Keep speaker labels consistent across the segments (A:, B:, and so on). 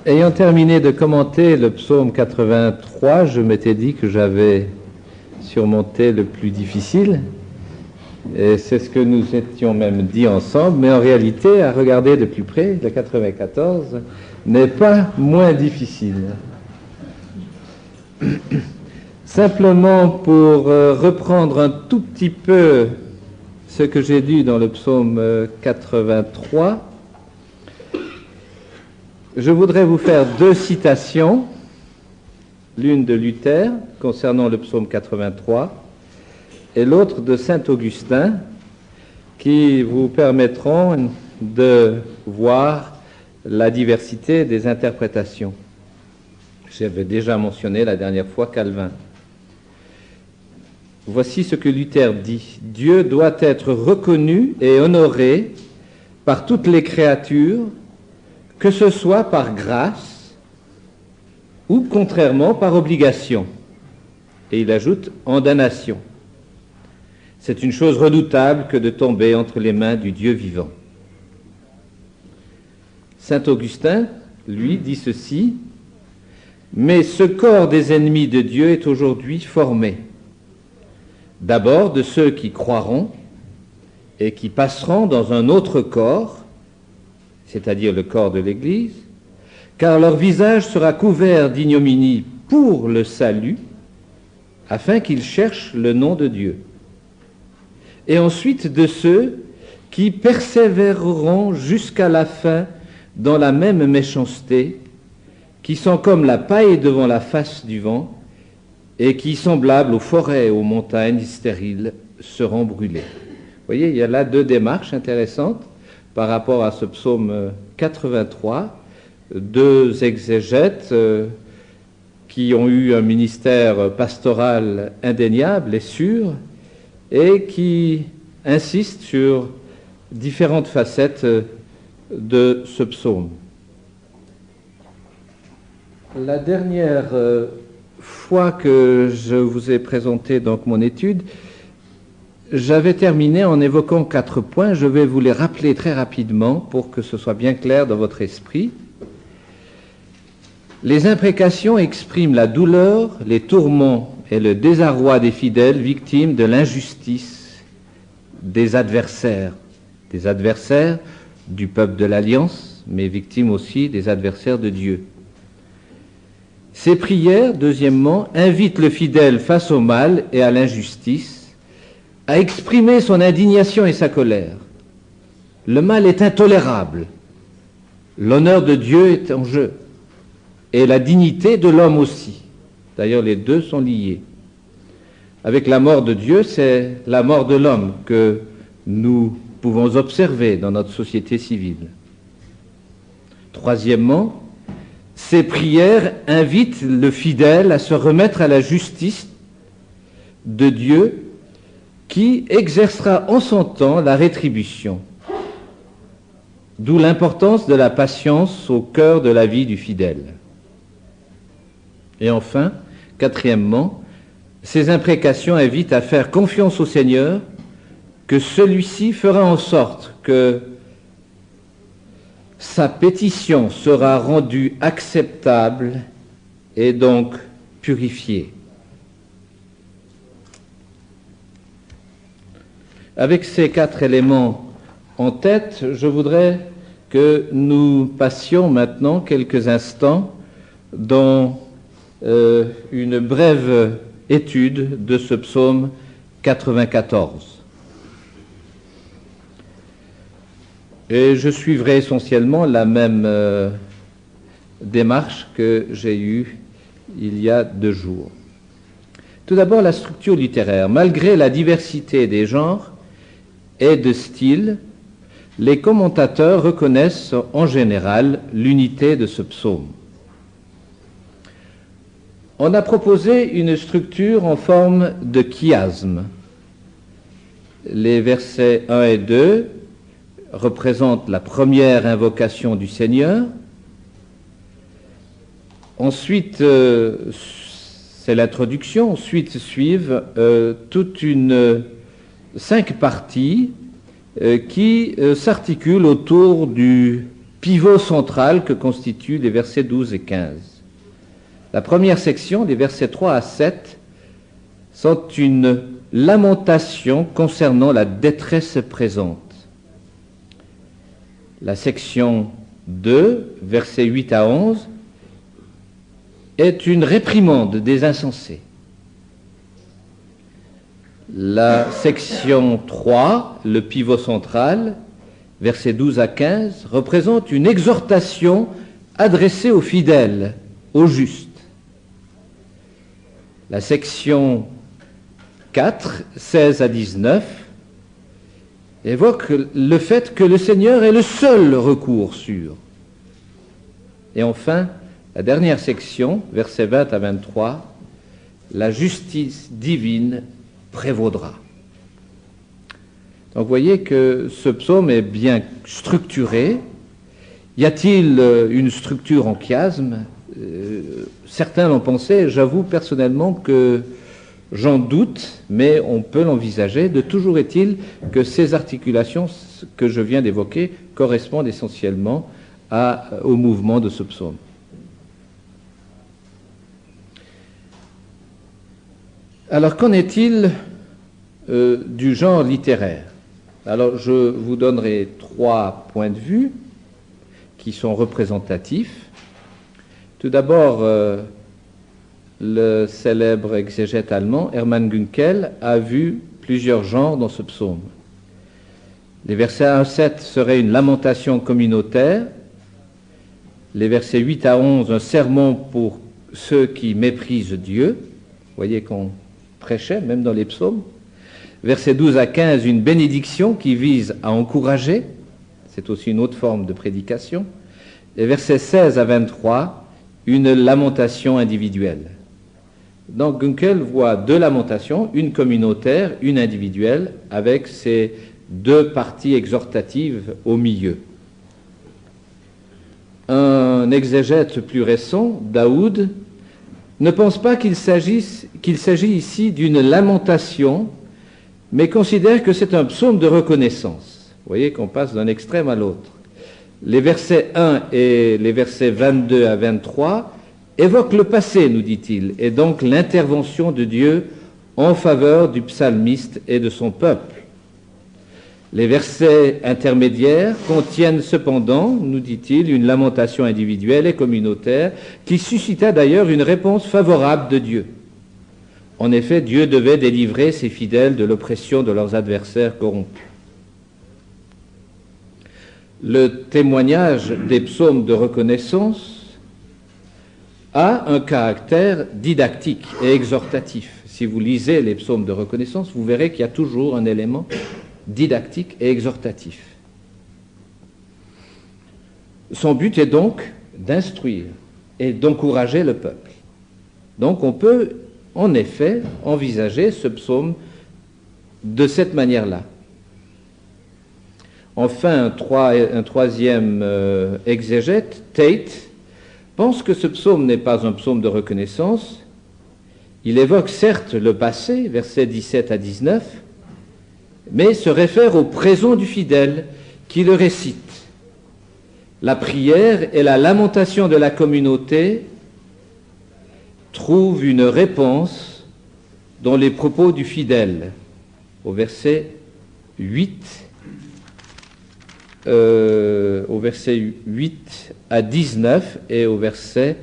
A: Ayant terminé de commenter le psaume 83, je m'étais dit que j'avais surmonté le plus difficile, et c'est ce que nous étions même dit ensemble, mais en réalité, à regarder de plus près, le 94 n'est pas moins difficile. Simplement pour reprendre un tout petit peu ce que j'ai lu dans le psaume 83, je voudrais vous faire deux citations, l'une de Luther concernant le psaume 83 et l'autre de saint Augustin, qui vous permettront de voir la diversité des interprétations. J'avais déjà mentionné la dernière fois Calvin. Voici ce que Luther dit: Dieu doit être reconnu et honoré par toutes les créatures, que ce soit par grâce ou, contrairement, par obligation. Et il ajoute en damnation. C'est une chose redoutable que de tomber entre les mains du Dieu vivant. Saint Augustin, lui, dit ceci: mais ce corps des ennemis de Dieu est aujourd'hui formé, d'abord de ceux qui croiront et qui passeront dans un autre corps, c'est-à-dire le corps de l'Église, car leur visage sera couvert d'ignominie pour le salut, afin qu'ils cherchent le nom de Dieu. Et ensuite de ceux qui persévéreront jusqu'à la fin dans la même méchanceté, qui sont comme la paille devant la face du vent, et qui, semblables aux forêts et aux montagnes stériles, seront brûlés. Vous voyez, il y a là deux démarches intéressantes par rapport à ce psaume 83, deux exégètes qui ont eu un ministère pastoral indéniable et sûr, et qui insistent sur différentes facettes de ce psaume. La dernière fois que je vous ai présenté donc mon étude, j'avais terminé en évoquant 4 points. Je vais vous les rappeler très rapidement pour que ce soit bien clair dans votre esprit. Les imprécations expriment la douleur, les tourments et le désarroi des fidèles victimes de l'injustice des adversaires du peuple de l'Alliance, mais victimes aussi des adversaires de Dieu. Ces prières, deuxièmement, invitent le fidèle face au mal et à l'injustice à exprimer son indignation et sa colère. Le mal est intolérable, l'honneur de Dieu est en jeu, et la dignité de l'homme aussi. D'ailleurs, les deux sont liés. Avec la mort de Dieu, c'est la mort de l'homme que nous pouvons observer dans notre société civile. Troisièmement, ces prières invitent le fidèle à se remettre à la justice de Dieu qui exercera en son temps la rétribution. D'où l'importance de la patience au cœur de la vie du fidèle. Et enfin, quatrièmement, ces imprécations invitent à faire confiance au Seigneur, que celui-ci fera en sorte que sa pétition sera rendue acceptable et donc purifiée. Avec ces 4 éléments en tête, je voudrais que nous passions maintenant quelques instants dans une brève étude de ce psaume 94. Et je suivrai essentiellement la même démarche que j'ai eue il y a 2 jours. Tout d'abord, la structure littéraire. Malgré la diversité des genres et de styles, les commentateurs reconnaissent en général l'unité de ce psaume. On a proposé une structure en forme de chiasme. Les versets 1 et 2 représentent la première invocation du Seigneur. Ensuite, c'est l'introduction. Ensuite suivent 5 parties qui s'articule autour du pivot central que constituent les versets 12 et 15. La première section, les versets 3 à 7, sont une lamentation concernant la détresse présente. La section 2, versets 8 à 11, est une réprimande des insensés. La section 3, le pivot central, versets 12 à 15, représente une exhortation adressée aux fidèles, aux justes. La section 4, 16 à 19, évoque le fait que le Seigneur est le seul recours sûr. Et enfin, la dernière section, versets 20 à 23, la justice divine prévaudra. Donc vous voyez que ce psaume est bien structuré. Y a-t-il une structure en chiasme? Certains l'ont pensé, j'avoue personnellement que j'en doute, mais on peut l'envisager. De toujours est-il que ces articulations que je viens d'évoquer correspondent essentiellement au mouvement de ce psaume. Alors, qu'en est-il du genre littéraire? Alors, je vous donnerai 3 points de vue qui sont représentatifs. Tout d'abord, le célèbre exégète allemand Hermann Gunkel a vu plusieurs genres dans ce psaume. Les versets 1 à 7 seraient une lamentation communautaire, les versets 8 à 11 un sermon pour ceux qui méprisent Dieu. Vous voyez qu'on prêchait même dans les psaumes. Versets 12 à 15, une bénédiction qui vise à encourager, c'est aussi une autre forme de prédication. Et versets 16 à 23, une lamentation individuelle. Donc Gunkel voit 2 lamentations, une communautaire, une individuelle, avec ces 2 parties exhortatives au milieu. Un exégète plus récent, Daoud, ne pense pas qu'il s'agit ici d'une lamentation, mais considère que c'est un psaume de reconnaissance. Vous voyez qu'on passe d'un extrême à l'autre. Les versets 1 et les versets 22 à 23 évoquent le passé, nous dit-il, et donc l'intervention de Dieu en faveur du psalmiste et de son peuple. Les versets intermédiaires contiennent cependant, nous dit-il, une lamentation individuelle et communautaire qui suscita d'ailleurs une réponse favorable de Dieu. En effet, Dieu devait délivrer ses fidèles de l'oppression de leurs adversaires corrompus. Le témoignage des psaumes de reconnaissance a un caractère didactique et exhortatif. Si vous lisez les psaumes de reconnaissance, vous verrez qu'il y a toujours un élément didactique et exhortatif. Son but est donc d'instruire et d'encourager le peuple. Donc on peut en effet envisager ce psaume de cette manière-là. Enfin, un troisième exégète, Tate, pense que ce psaume n'est pas un psaume de reconnaissance. Il évoque certes le passé, versets 17 à 19, mais se réfère au présent du fidèle qui le récite. La prière et la lamentation de la communauté trouvent une réponse dans les propos du fidèle, au verset 8 à 19 et au verset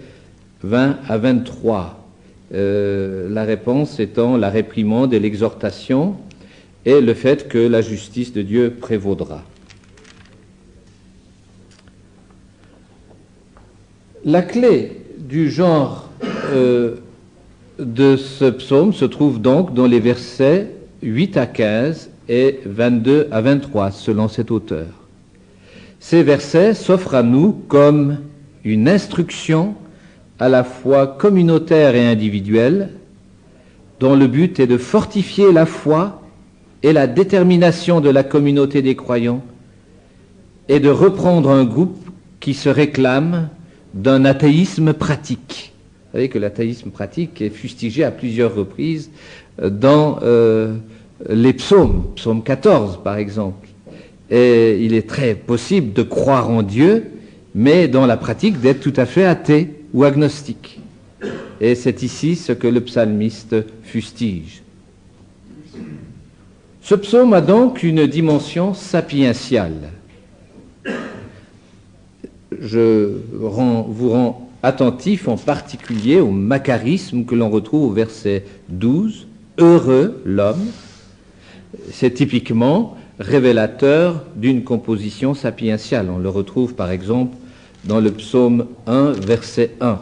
A: 20 à 23. La réponse étant la réprimande et l'exhortation et le fait que la justice de Dieu prévaudra. La clé du genre de ce psaume se trouve donc dans les versets 8 à 15 et 22 à 23, selon cet auteur. Ces versets s'offrent à nous comme une instruction à la fois communautaire et individuelle, dont le but est de fortifier la foi et la détermination de la communauté des croyants et de reprendre un groupe qui se réclame d'un athéisme pratique. Vous savez que l'athéisme pratique est fustigé à plusieurs reprises dans les psaumes, psaume 14 par exemple. Et il est très possible de croire en Dieu, mais dans la pratique d'être tout à fait athée ou agnostique. Et c'est ici ce que le psalmiste fustige. Ce psaume a donc une dimension sapientiale. Je vous rends attentif en particulier au macarisme que l'on retrouve au verset 12. Heureux l'homme, c'est typiquement révélateur d'une composition sapientiale. On le retrouve par exemple dans le psaume 1, verset 1.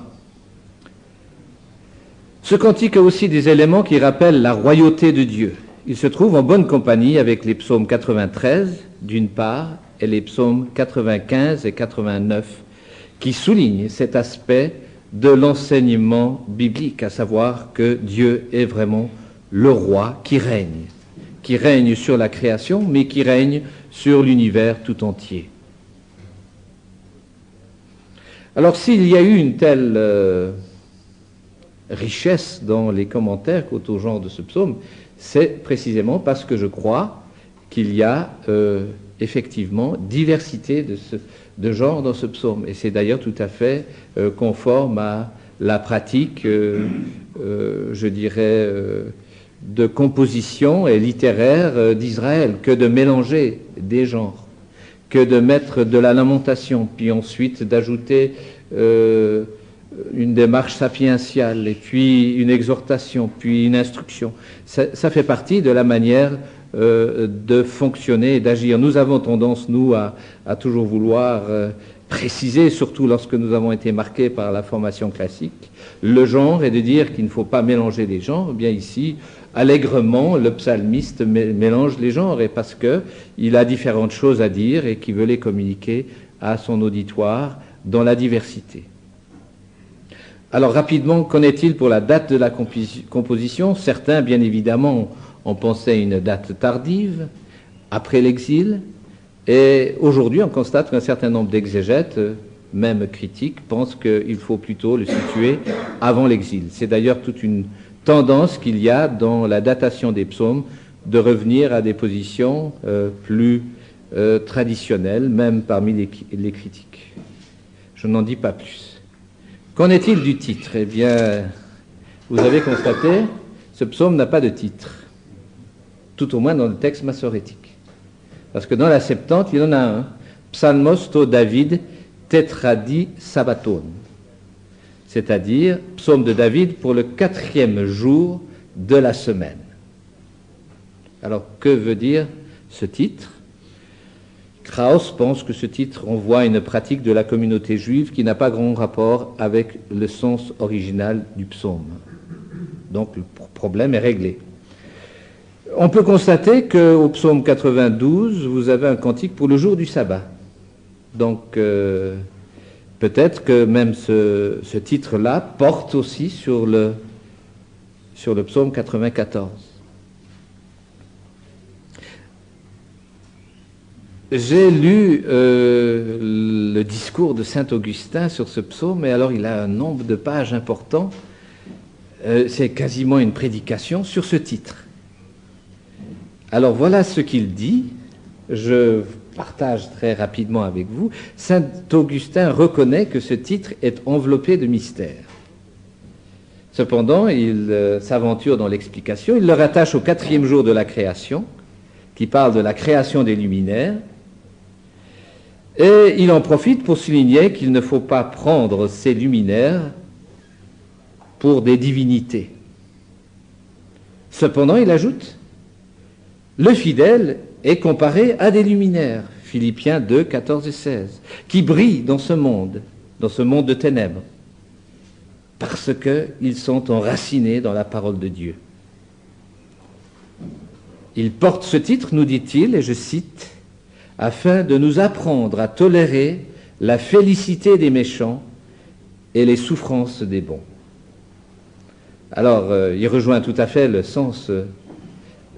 A: Ce cantique a aussi des éléments qui rappellent la royauté de Dieu. Il se trouve en bonne compagnie avec les psaumes 93, d'une part, et les psaumes 95 et 89, qui soulignent cet aspect de l'enseignement biblique, à savoir que Dieu est vraiment le roi qui règne sur la création, mais qui règne sur l'univers tout entier. Alors s'il y a eu une telle richesse dans les commentaires quant au genre de ce psaume, c'est précisément parce que je crois qu'il y a effectivement diversité de genre dans ce psaume. Et c'est d'ailleurs tout à fait conforme à la pratique, je dirais, de composition et littéraire d'Israël, que de mélanger des genres, que de mettre de la lamentation, puis ensuite d'ajouter une démarche sapientiale, et puis une exhortation, puis une instruction. Ça fait partie de la manière de fonctionner et d'agir. Nous avons tendance, nous, à toujours vouloir préciser, surtout lorsque nous avons été marqués par la formation classique, le genre, et de dire qu'il ne faut pas mélanger les genres. Eh bien ici, allègrement, le psalmiste mélange les genres, et parce qu'il a différentes choses à dire et qu'il veut les communiquer à son auditoire dans la diversité. Alors rapidement, qu'en est-il pour la date de la composition? Certains, bien évidemment, ont pensé à une date tardive, après l'exil, et aujourd'hui on constate qu'un certain nombre d'exégètes, même critiques, pensent qu'il faut plutôt le situer avant l'exil. C'est d'ailleurs toute une tendance qu'il y a dans la datation des psaumes de revenir à des positions plus traditionnelles, même parmi les critiques. Je n'en dis pas plus. Qu'en est-il du titre? Eh bien, vous avez constaté, ce psaume n'a pas de titre, tout au moins dans le texte massorétique. Parce que dans la Septante, il y en a un, Psalmos to David tetradi sabbaton, c'est-à-dire psaume de David pour le 4e jour de la semaine. Alors, que veut dire ce titre? Krauss pense que ce titre renvoie à une pratique de la communauté juive qui n'a pas grand rapport avec le sens original du psaume. Donc le problème est réglé. On peut constater qu'au psaume 92, vous avez un cantique pour le jour du sabbat. Donc peut-être que même ce titre-là porte aussi sur le psaume 94. J'ai lu le discours de saint Augustin sur ce psaume, et alors il a un nombre de pages important. C'est quasiment une prédication sur ce titre. Alors voilà ce qu'il dit. Je partage très rapidement avec vous. Saint Augustin reconnaît que ce titre est enveloppé de mystère. Cependant, il s'aventure dans l'explication. Il le rattache au 4e jour de la création, qui parle de la création des luminaires. Et il en profite pour souligner qu'il ne faut pas prendre ces luminaires pour des divinités. Cependant, il ajoute, le fidèle est comparé à des luminaires, Philippiens 2, 14 et 16, qui brillent dans ce monde de ténèbres, parce qu'ils sont enracinés dans la parole de Dieu. Il porte ce titre, nous dit-il, et je cite, afin de nous apprendre à tolérer la félicité des méchants et les souffrances des bons. Alors, il rejoint tout à fait le sens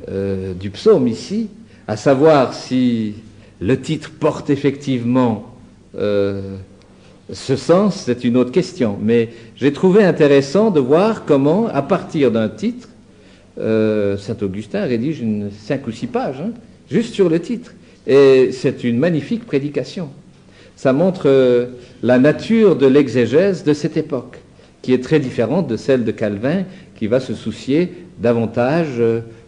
A: du psaume ici, à savoir si le titre porte effectivement ce sens, c'est une autre question. Mais j'ai trouvé intéressant de voir comment, à partir d'un titre, saint Augustin rédige 5 ou 6 pages, juste sur le titre. Et c'est une magnifique prédication. Ça montre la nature de l'exégèse de cette époque, qui est très différente de celle de Calvin, qui va se soucier davantage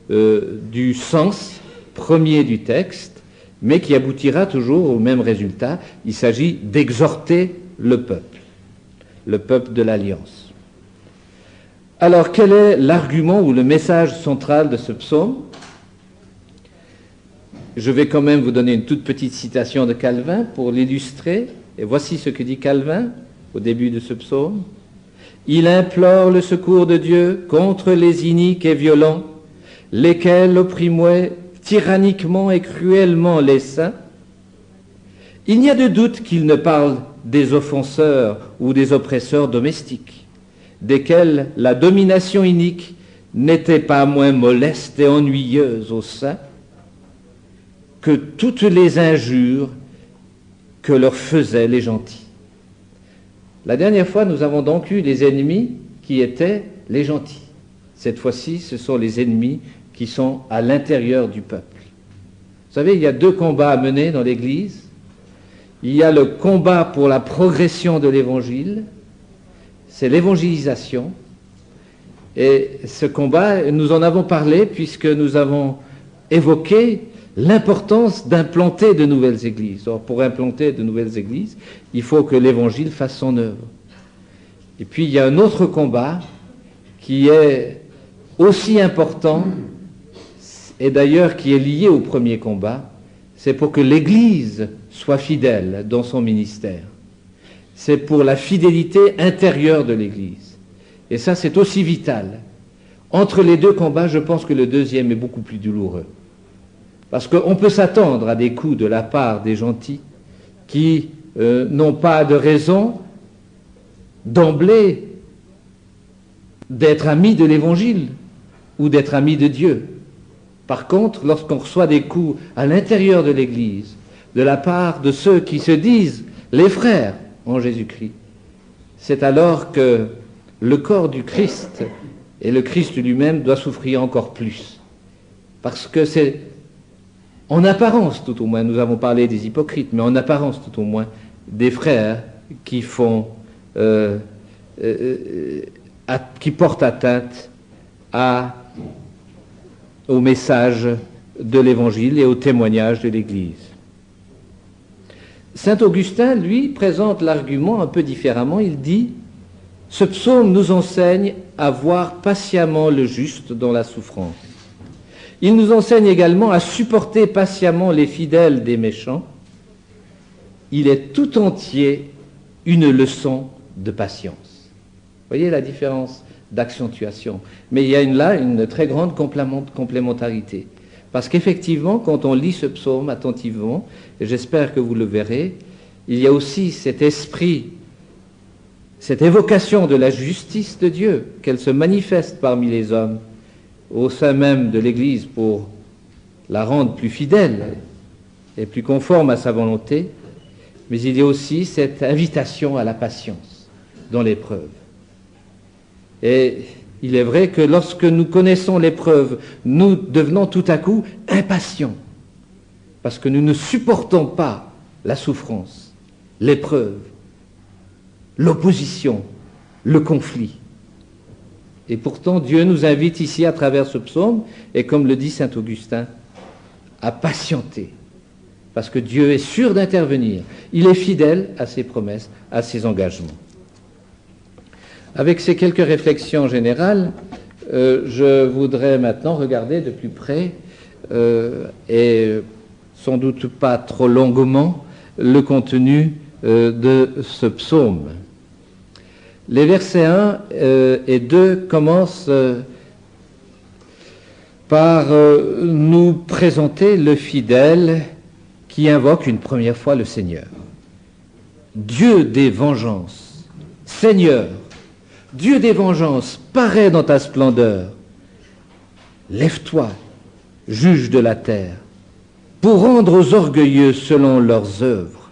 A: du sens premier du texte, mais qui aboutira toujours au même résultat. Il s'agit d'exhorter le peuple de l'Alliance. Alors, quel est l'argument ou le message central de ce psaume? Je vais quand même vous donner une toute petite citation de Calvin pour l'illustrer. Et voici ce que dit Calvin au début de ce psaume. « Il implore le secours de Dieu contre les iniques et violents, lesquels opprimoient tyranniquement et cruellement les saints. Il n'y a de doute qu'il ne parle des offenseurs ou des oppresseurs domestiques, desquels la domination inique n'était pas moins moleste et ennuyeuse aux saints que toutes les injures que leur faisaient les gentils. » La dernière fois, nous avons donc eu les ennemis qui étaient les gentils. Cette fois-ci, ce sont les ennemis qui sont à l'intérieur du peuple. Vous savez, il y a deux combats à mener dans l'Église. Il y a le combat pour la progression de l'Évangile, c'est l'évangélisation. Et ce combat, nous en avons parlé puisque nous avons évoqué l'importance d'implanter de nouvelles églises. Or, pour implanter de nouvelles églises, il faut que l'Évangile fasse son œuvre. Et puis, il y a un autre combat qui est aussi important, et d'ailleurs qui est lié au premier combat, c'est pour que l'Église soit fidèle dans son ministère. C'est pour la fidélité intérieure de l'Église. Et ça, c'est aussi vital. Entre les deux combats, je pense que le deuxième est beaucoup plus douloureux. Parce qu'on peut s'attendre à des coups de la part des gentils qui n'ont pas de raison d'emblée d'être amis de l'Évangile ou d'être amis de Dieu. Par contre, lorsqu'on reçoit des coups à l'intérieur de l'Église, de la part de ceux qui se disent les frères en Jésus-Christ, c'est alors que le corps du Christ et le Christ lui-même doit souffrir encore plus. Parce que c'est, en apparence tout au moins, nous avons parlé des hypocrites, mais en apparence tout au moins, des frères qui font, qui portent atteinte au message de l'Évangile et au témoignage de l'Église. Saint Augustin, lui, présente l'argument un peu différemment. Il dit « Ce psaume nous enseigne à voir patiemment le juste dans la souffrance. Il nous enseigne également à supporter patiemment les fidèles des méchants. Il est tout entier une leçon de patience. » Vous voyez la différence d'accentuation. Mais il y a là une très grande complémentarité. Parce qu'effectivement, quand on lit ce psaume attentivement, et j'espère que vous le verrez, il y a aussi cet esprit, cette évocation de la justice de Dieu, qu'elle se manifeste parmi les hommes, au sein même de l'Église pour la rendre plus fidèle et plus conforme à sa volonté, mais il y a aussi cette invitation à la patience dans l'épreuve. Et il est vrai que lorsque nous connaissons l'épreuve, nous devenons tout à coup impatients, parce que nous ne supportons pas la souffrance, l'épreuve, l'opposition, le conflit. Et pourtant, Dieu nous invite ici à travers ce psaume, et comme le dit saint Augustin, à patienter, parce que Dieu est sûr d'intervenir. Il est fidèle à ses promesses, à ses engagements. Avec ces quelques réflexions générales, je voudrais maintenant regarder de plus près, et sans doute pas trop longuement, le contenu de ce psaume. Les versets 1 et 2 commencent par nous présenter le fidèle qui invoque une première fois le Seigneur. Dieu des vengeances, Seigneur, Dieu des vengeances, parais dans ta splendeur. Lève-toi, juge de la terre, pour rendre aux orgueilleux selon leurs œuvres.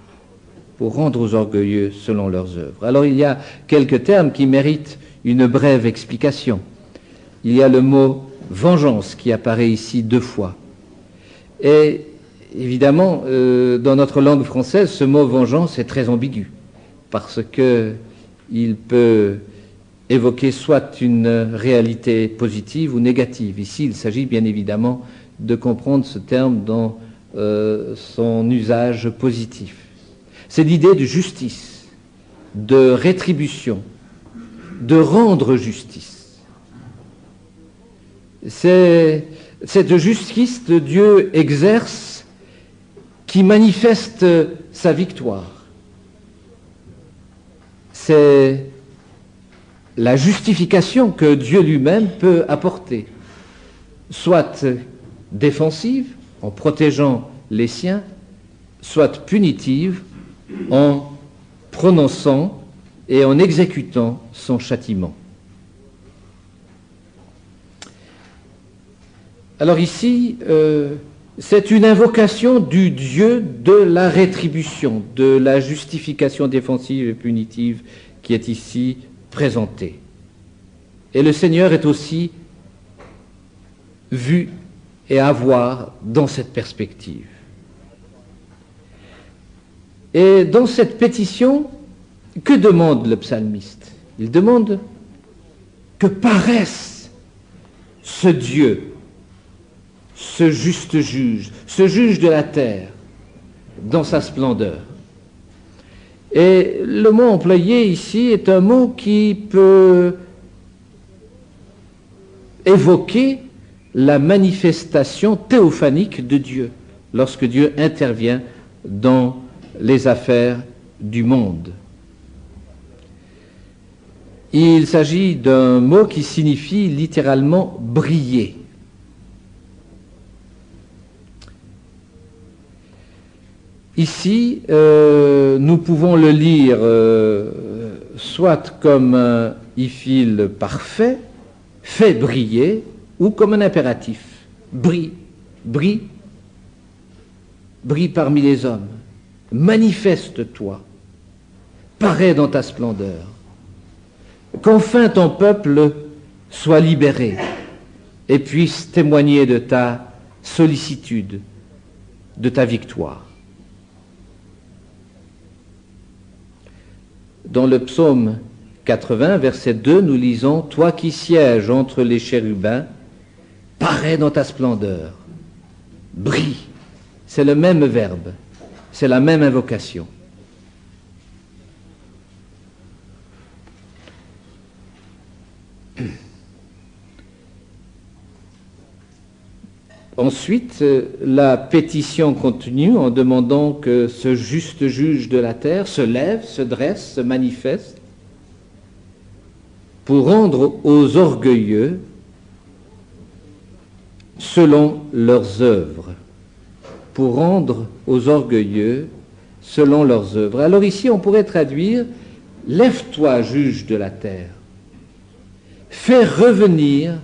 A: Pour rendre aux orgueilleux selon leurs œuvres. Alors il y a quelques termes qui méritent une brève explication. Il y a le mot vengeance qui apparaît ici 2 fois. Et évidemment, dans notre langue française, ce mot vengeance est très ambigu, parce qu'il peut évoquer soit une réalité positive ou négative. Ici, il s'agit bien évidemment de comprendre ce terme dans son usage positif. C'est l'idée de justice, de rétribution, de rendre justice. C'est cette justice que Dieu exerce qui manifeste sa victoire. C'est la justification que Dieu lui-même peut apporter, soit défensive, en protégeant les siens, soit punitive, en prononçant et en exécutant son châtiment. Alors ici, c'est une invocation du Dieu de la rétribution, de la justification défensive et punitive qui est ici présentée. Et le Seigneur est aussi vu et à voir dans cette perspective. Et dans cette pétition, que demande le psalmiste? Il demande que paraisse ce Dieu, ce juste juge, ce juge de la terre, dans sa splendeur. Et le mot employé ici est un mot qui peut évoquer la manifestation théophanique de Dieu, lorsque Dieu intervient dans les affaires du monde. Il s'agit d'un mot qui signifie littéralement briller. Ici, nous pouvons le lire soit comme un ifil parfait, fait briller, ou comme un impératif. Brille, brille, brille parmi les hommes. Manifeste-toi, parais dans ta splendeur. Qu'enfin ton peuple soit libéré et puisse témoigner de ta sollicitude, de ta victoire. Dans le psaume 80, verset 2, nous lisons « Toi qui sièges entre les chérubins, parais dans ta splendeur, brille ». C'est le même verbe, c'est la même invocation. Ensuite, la pétition continue en demandant que ce juste juge de la terre se lève, se dresse, se manifeste pour rendre aux orgueilleux selon leurs œuvres. Pour rendre aux orgueilleux selon leurs œuvres. Alors ici, on pourrait traduire « Lève-toi, juge de la terre, fais revenir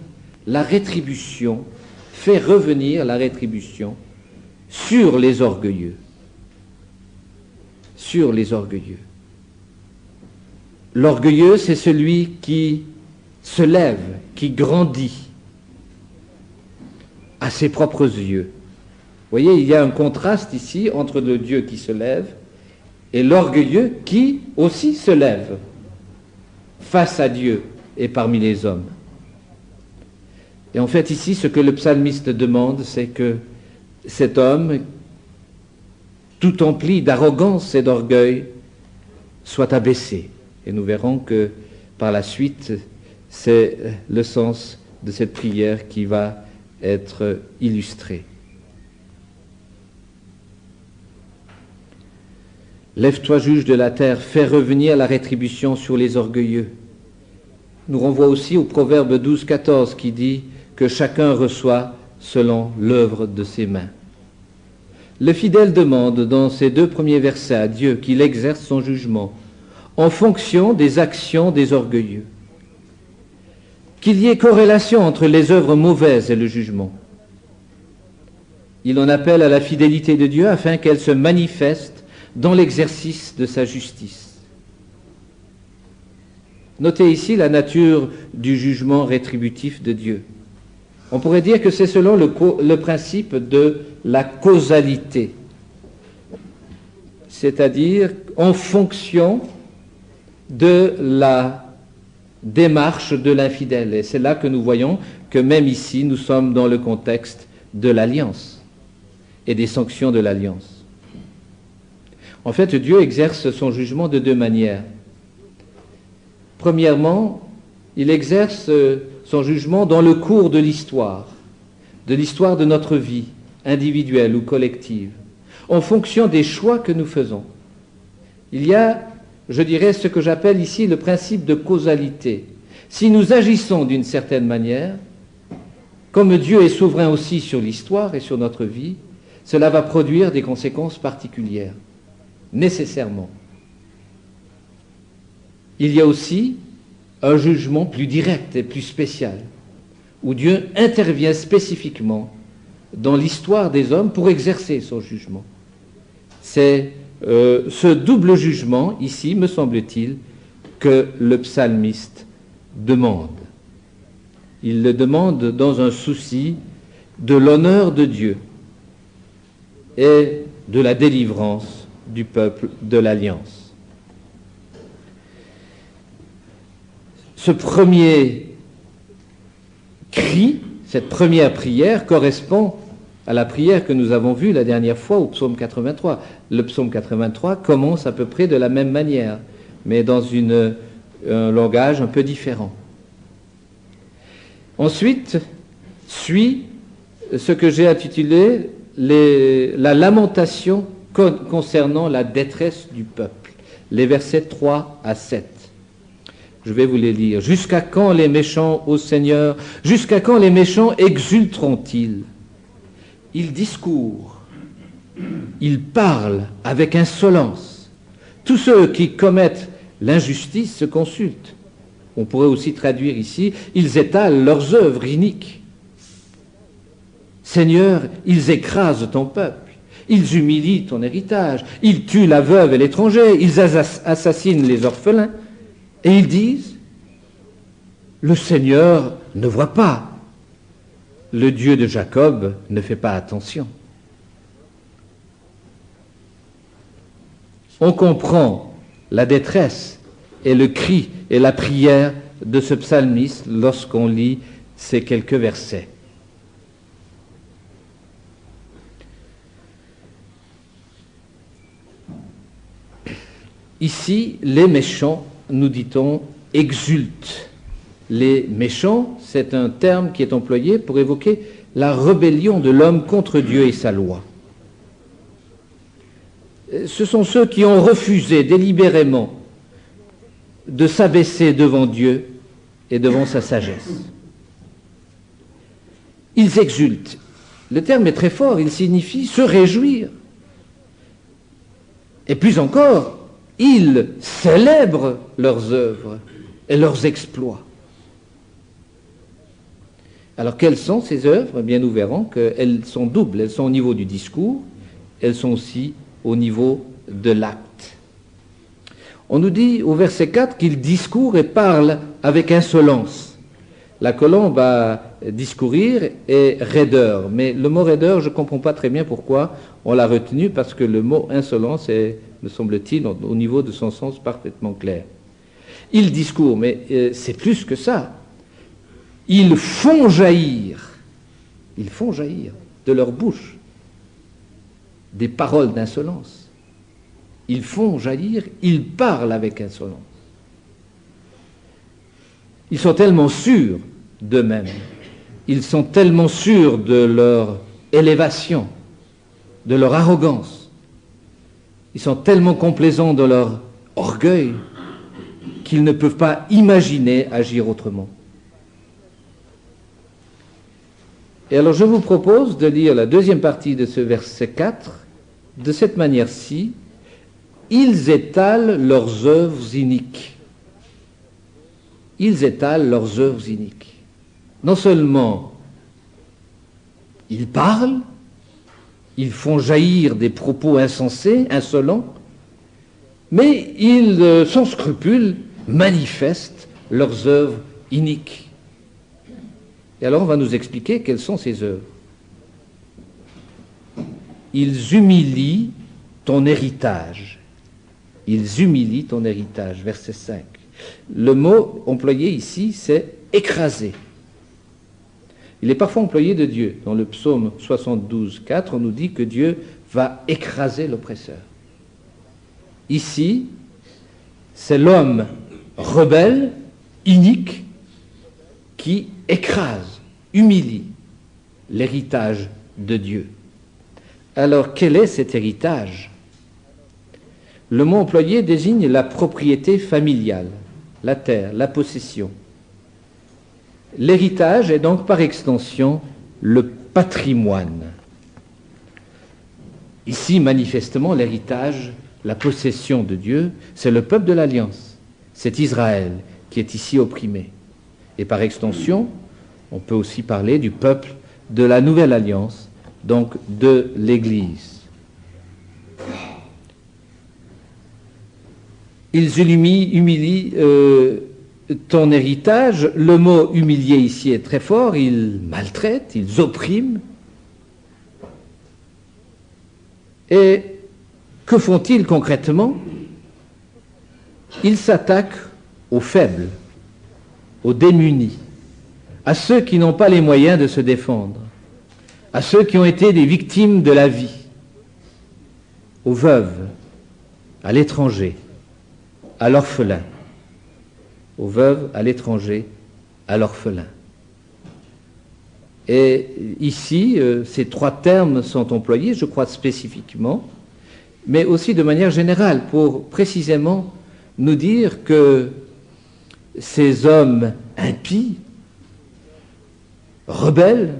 A: la rétribution, fais revenir la rétribution sur les orgueilleux. » Sur les orgueilleux. L'orgueilleux, c'est celui qui se lève, qui grandit à ses propres yeux. Vous voyez, il y a un contraste ici entre le Dieu qui se lève et l'orgueilleux qui aussi se lève face à Dieu et parmi les hommes. Et en fait, ici, ce que le psalmiste demande, c'est que cet homme, tout empli d'arrogance et d'orgueil, soit abaissé. Et nous verrons que par la suite, c'est le sens de cette prière qui va être illustré. Lève-toi, juge de la terre, fais revenir la rétribution sur les orgueilleux. Nous renvoie aussi au Proverbe 12-14 qui dit que chacun reçoit selon l'œuvre de ses mains. Le fidèle demande dans ces deux premiers versets à Dieu qu'il exerce son jugement en fonction des actions des orgueilleux. Qu'il y ait corrélation entre les œuvres mauvaises et le jugement. Il en appelle à la fidélité de Dieu afin qu'elle se manifeste dans l'exercice de sa justice. Notez ici la nature du jugement rétributif de Dieu. On pourrait dire que c'est selon le principe de la causalité, c'est-à-dire en fonction de la démarche de l'infidèle. Et c'est là que nous voyons que même ici, nous sommes dans le contexte de l'alliance et des sanctions de l'alliance. En fait, Dieu exerce son jugement de deux manières. Premièrement, il exerce son jugement dans le cours de l'histoire de notre vie, individuelle ou collective, en fonction des choix que nous faisons. Il y a, je dirais, ce que j'appelle ici le principe de causalité. Si nous agissons d'une certaine manière, comme Dieu est souverain aussi sur l'histoire et sur notre vie, cela va produire des conséquences particulières, nécessairement. Il y a aussi un jugement plus direct et plus spécial, où Dieu intervient spécifiquement dans l'histoire des hommes pour exercer son jugement. C'est ce double jugement, ici, me semble-t-il, que le psalmiste demande. Il le demande dans un souci de l'honneur de Dieu et de la délivrance du peuple de l'Alliance. Ce premier cri, cette première prière correspond à la prière que nous avons vue la dernière fois au psaume 83. Le psaume 83 commence à peu près de la même manière, mais dans un langage un peu différent. Ensuite, suit ce que j'ai intitulé la lamentation concernant la détresse du peuple, les versets 3 à 7. Je vais vous les lire. « Jusqu'à quand les méchants, ô Seigneur, jusqu'à quand les méchants exulteront-ils ? Ils discourent, ils parlent avec insolence. Tous ceux qui commettent l'injustice se consultent. » On pourrait aussi traduire ici, ils étalent leurs œuvres iniques. Seigneur, ils écrasent ton peuple, ils humilient ton héritage, ils tuent la veuve et l'étranger, ils assassinent les orphelins, et ils disent, le Seigneur ne voit pas, le Dieu de Jacob ne fait pas attention. On comprend la détresse et le cri et la prière de ce psalmiste lorsqu'on lit ces quelques versets. Ici, les méchants, nous dit-on, exultent. Les méchants, c'est un terme qui est employé pour évoquer la rébellion de l'homme contre Dieu et sa loi. Ce sont ceux qui ont refusé délibérément de s'abaisser devant Dieu et devant sa sagesse. Ils exultent. Le terme est très fort, il signifie se réjouir. Et plus encore, ils célèbrent leurs œuvres et leurs exploits. Alors, quelles sont ces œuvres ? Eh bien, nous verrons qu'elles sont doubles. Elles sont au niveau du discours, elles sont aussi au niveau de l'acte. On nous dit au verset 4 qu'ils discourent et parlent avec insolence. La colombe à discourir est raideur, mais le mot raideur, je ne comprends pas très bien pourquoi on l'a retenu, parce que le mot insolence est, me semble-t-il, au niveau de son sens parfaitement clair. Ils discourent, mais c'est plus que ça. Ils font jaillir de leur bouche des paroles d'insolence. Ils font jaillir, ils parlent avec insolence. Ils sont tellement sûrs d'eux-mêmes, ils sont tellement sûrs de leur élévation, de leur arrogance, ils sont tellement complaisants de leur orgueil qu'ils ne peuvent pas imaginer agir autrement. Et alors je vous propose de lire la deuxième partie de ce verset 4 de cette manière-ci. Ils étalent leurs œuvres iniques. Ils étalent leurs œuvres iniques. Non seulement ils parlent, ils font jaillir des propos insensés, insolents, mais ils, sans scrupule, manifestent leurs œuvres iniques. Et alors on va nous expliquer quelles sont ces œuvres. Ils humilient ton héritage. Ils humilient ton héritage, verset 5. Le mot employé ici, c'est écraser. Il est parfois employé de Dieu. Dans le psaume 72, 4, on nous dit que Dieu va écraser l'oppresseur. Ici, c'est l'homme rebelle, inique, qui écrase, humilie l'héritage de Dieu. Alors, quel est cet héritage? Le mot employé désigne la propriété familiale, la terre, la possession. L'héritage est donc par extension le patrimoine. Ici, manifestement, l'héritage, la possession de Dieu, c'est le peuple de l'Alliance. C'est Israël qui est ici opprimé. Et par extension, on peut aussi parler du peuple de la Nouvelle Alliance, donc de l'Église. Ils humilient ton héritage. Le mot humilier ici est très fort. Ils maltraitent, ils oppriment. Et que font-ils concrètement? Ils s'attaquent aux faibles, aux démunis, à ceux qui n'ont pas les moyens de se défendre, à ceux qui ont été des victimes de la vie, aux veuves, à l'étranger, à l'orphelin, aux veuves, à l'étranger, à l'orphelin. Et ici, ces trois termes sont employés, je crois spécifiquement, mais aussi de manière générale, pour précisément nous dire que ces hommes impies, rebelles,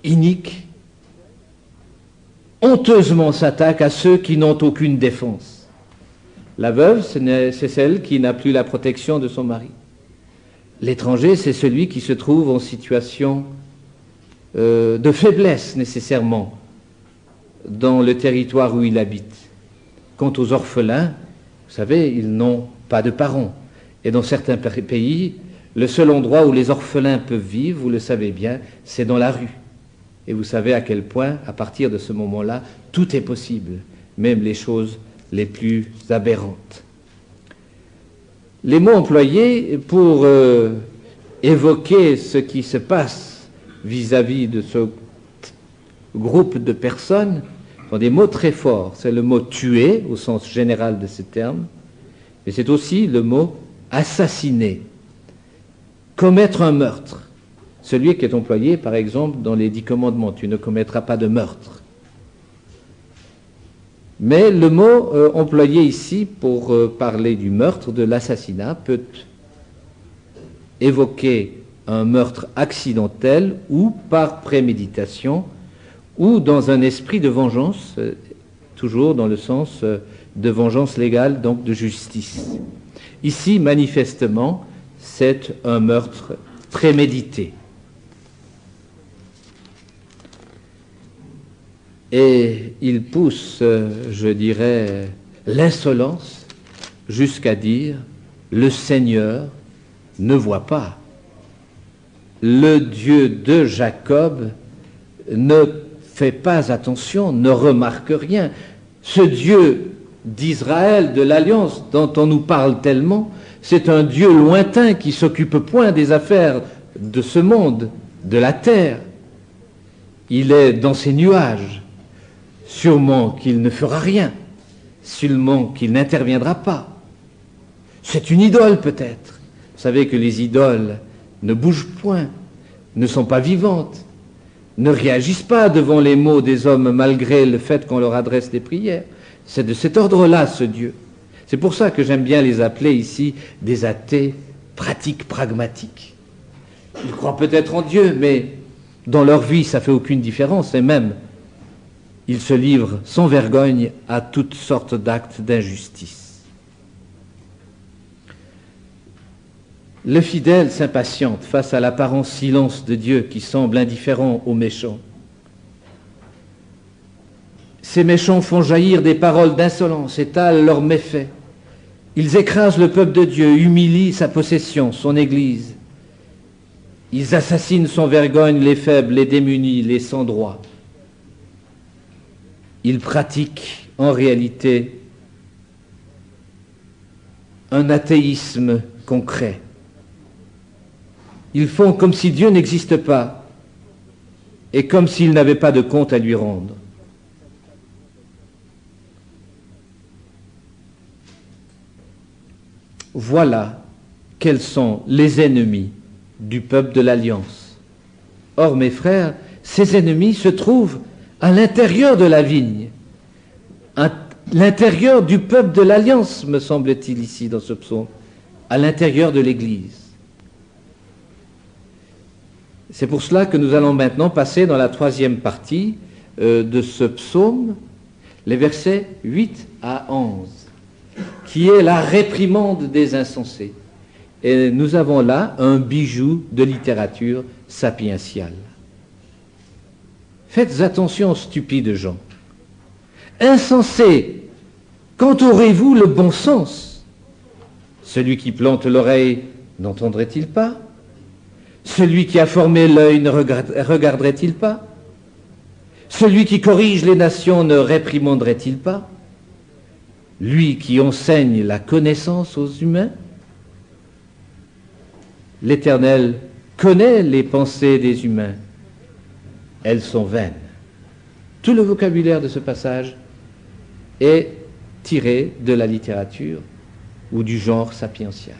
A: iniques, honteusement s'attaquent à ceux qui n'ont aucune défense. La veuve, c'est celle qui n'a plus la protection de son mari. L'étranger, c'est celui qui se trouve en situation de faiblesse nécessairement dans le territoire où il habite. Quant aux orphelins, vous savez, ils n'ont pas de parents. Et dans certains pays, le seul endroit où les orphelins peuvent vivre, vous le savez bien, c'est dans la rue. Et vous savez à quel point, à partir de ce moment-là, tout est possible, même les choses les plus aberrantes. Les mots employés pour évoquer ce qui se passe vis-à-vis de ce groupe de personnes sont des mots très forts. C'est le mot tuer, au sens général de ce terme, mais c'est aussi le mot assassiner, commettre un meurtre. Celui qui est employé, par exemple, dans les 10 commandements, tu ne commettras pas de meurtre. Mais le mot employé ici pour parler du meurtre, de l'assassinat, peut évoquer un meurtre accidentel ou par préméditation ou dans un esprit de vengeance, toujours dans le sens de vengeance légale, donc de justice. Ici, manifestement, c'est un meurtre prémédité. Et il pousse, je dirais, l'insolence jusqu'à dire « Le Seigneur ne voit pas. Le Dieu de Jacob ne fait pas attention, ne remarque rien. Ce Dieu d'Israël, de l'Alliance, dont on nous parle tellement, c'est un Dieu lointain qui s'occupe point des affaires de ce monde, de la terre. Il est dans ses nuages. Sûrement qu'il ne fera rien, sûrement qu'il n'interviendra pas. C'est une idole peut-être. Vous savez que les idoles ne bougent point, ne sont pas vivantes, ne réagissent pas devant les mots des hommes malgré le fait qu'on leur adresse des prières. C'est de cet ordre-là ce Dieu. C'est pour ça que j'aime bien les appeler ici des athées pratiques, pragmatiques. Ils croient peut-être en Dieu, mais dans leur vie ça fait aucune différence, et même ils se livrent sans vergogne à toutes sortes d'actes d'injustice. Le fidèle s'impatiente face à l'apparent silence de Dieu qui semble indifférent aux méchants. Ces méchants font jaillir des paroles d'insolence, étalent leurs méfaits. Ils écrasent le peuple de Dieu, humilient sa possession, son Église. Ils assassinent sans vergogne les faibles, les démunis, les sans droit. Ils pratiquent en réalité un athéisme concret. Ils font comme si Dieu n'existe pas et comme s'ils n'avaient pas de compte à lui rendre. Voilà quels sont les ennemis du peuple de l'Alliance. Or, mes frères, ces ennemis se trouvent à l'intérieur de la vigne, à l'intérieur du peuple de l'Alliance, me semble-t-il ici dans ce psaume, à l'intérieur de l'Église. C'est pour cela que nous allons maintenant passer dans la troisième partie de ce psaume, les versets 8 à 11, qui est la réprimande des insensés. Et nous avons là un bijou de littérature sapientiale. Faites attention, stupides gens. Insensés, quand aurez-vous le bon sens? Celui qui plante l'oreille n'entendrait-il pas? Celui qui a formé l'œil ne regarderait-il pas? Celui qui corrige les nations ne réprimanderait-il pas? Lui qui enseigne la connaissance aux humains? L'Éternel connaît les pensées des humains. Elles sont vaines. Tout le vocabulaire de ce passage est tiré de la littérature ou du genre sapiential.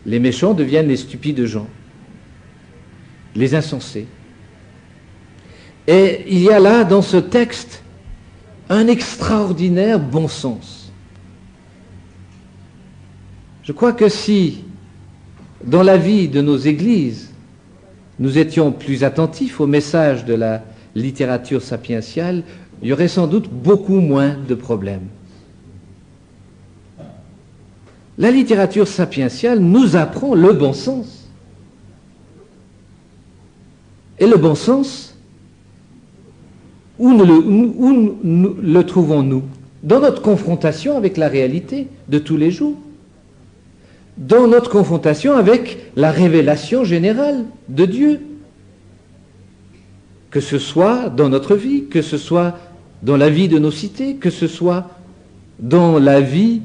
A: Les méchants deviennent les stupides gens, les insensés. Et il y a là, dans ce texte, un extraordinaire bon sens. Je crois que si, dans la vie de nos églises, nous étions plus attentifs au message de la littérature sapientiale, il y aurait sans doute beaucoup moins de problèmes. La littérature sapientiale nous apprend le bon sens. Et le bon sens, où le trouvons-nous? Dans notre confrontation avec la réalité de tous les jours. Dans notre confrontation avec la révélation générale de Dieu. Que ce soit dans notre vie, que ce soit dans la vie de nos cités, que ce soit dans la vie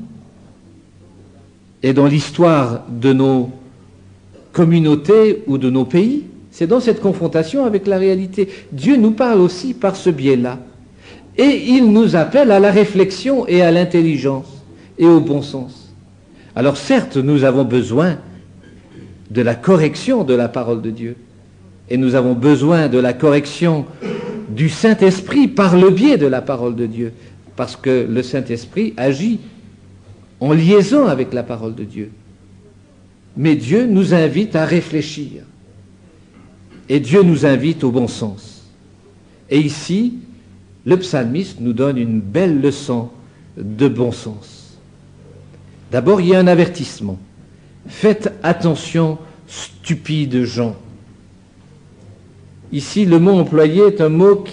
A: et dans l'histoire de nos communautés ou de nos pays. C'est dans cette confrontation avec la réalité. Dieu nous parle aussi par ce biais-là. Et il nous appelle à la réflexion et à l'intelligence et au bon sens. Alors certes, nous avons besoin de la correction de la parole de Dieu. Et nous avons besoin de la correction du Saint-Esprit par le biais de la parole de Dieu. Parce que le Saint-Esprit agit en liaison avec la parole de Dieu. Mais Dieu nous invite à réfléchir. Et Dieu nous invite au bon sens. Et ici, le psalmiste nous donne une belle leçon de bon sens. D'abord, il y a un avertissement. Faites attention, stupides gens. Ici, le mot employé est un mot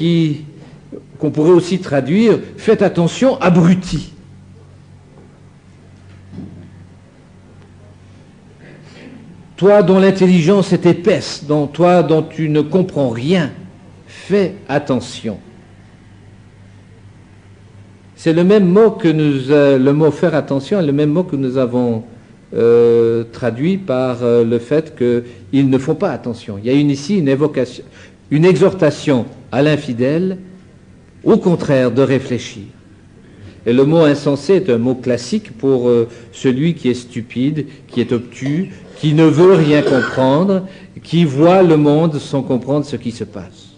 A: qu'on pourrait aussi traduire « faites attention, abrutis ». Toi dont l'intelligence est épaisse, toi dont tu ne comprends rien, fais attention. C'est le même mot que le mot faire attention est le même mot que nous avons traduit par le fait qu'ils ne font pas attention. Il y a ici une exhortation à l'infidèle, au contraire de réfléchir. Et le mot insensé est un mot classique pour celui qui est stupide, qui est obtus, qui ne veut rien comprendre, qui voit le monde sans comprendre ce qui se passe.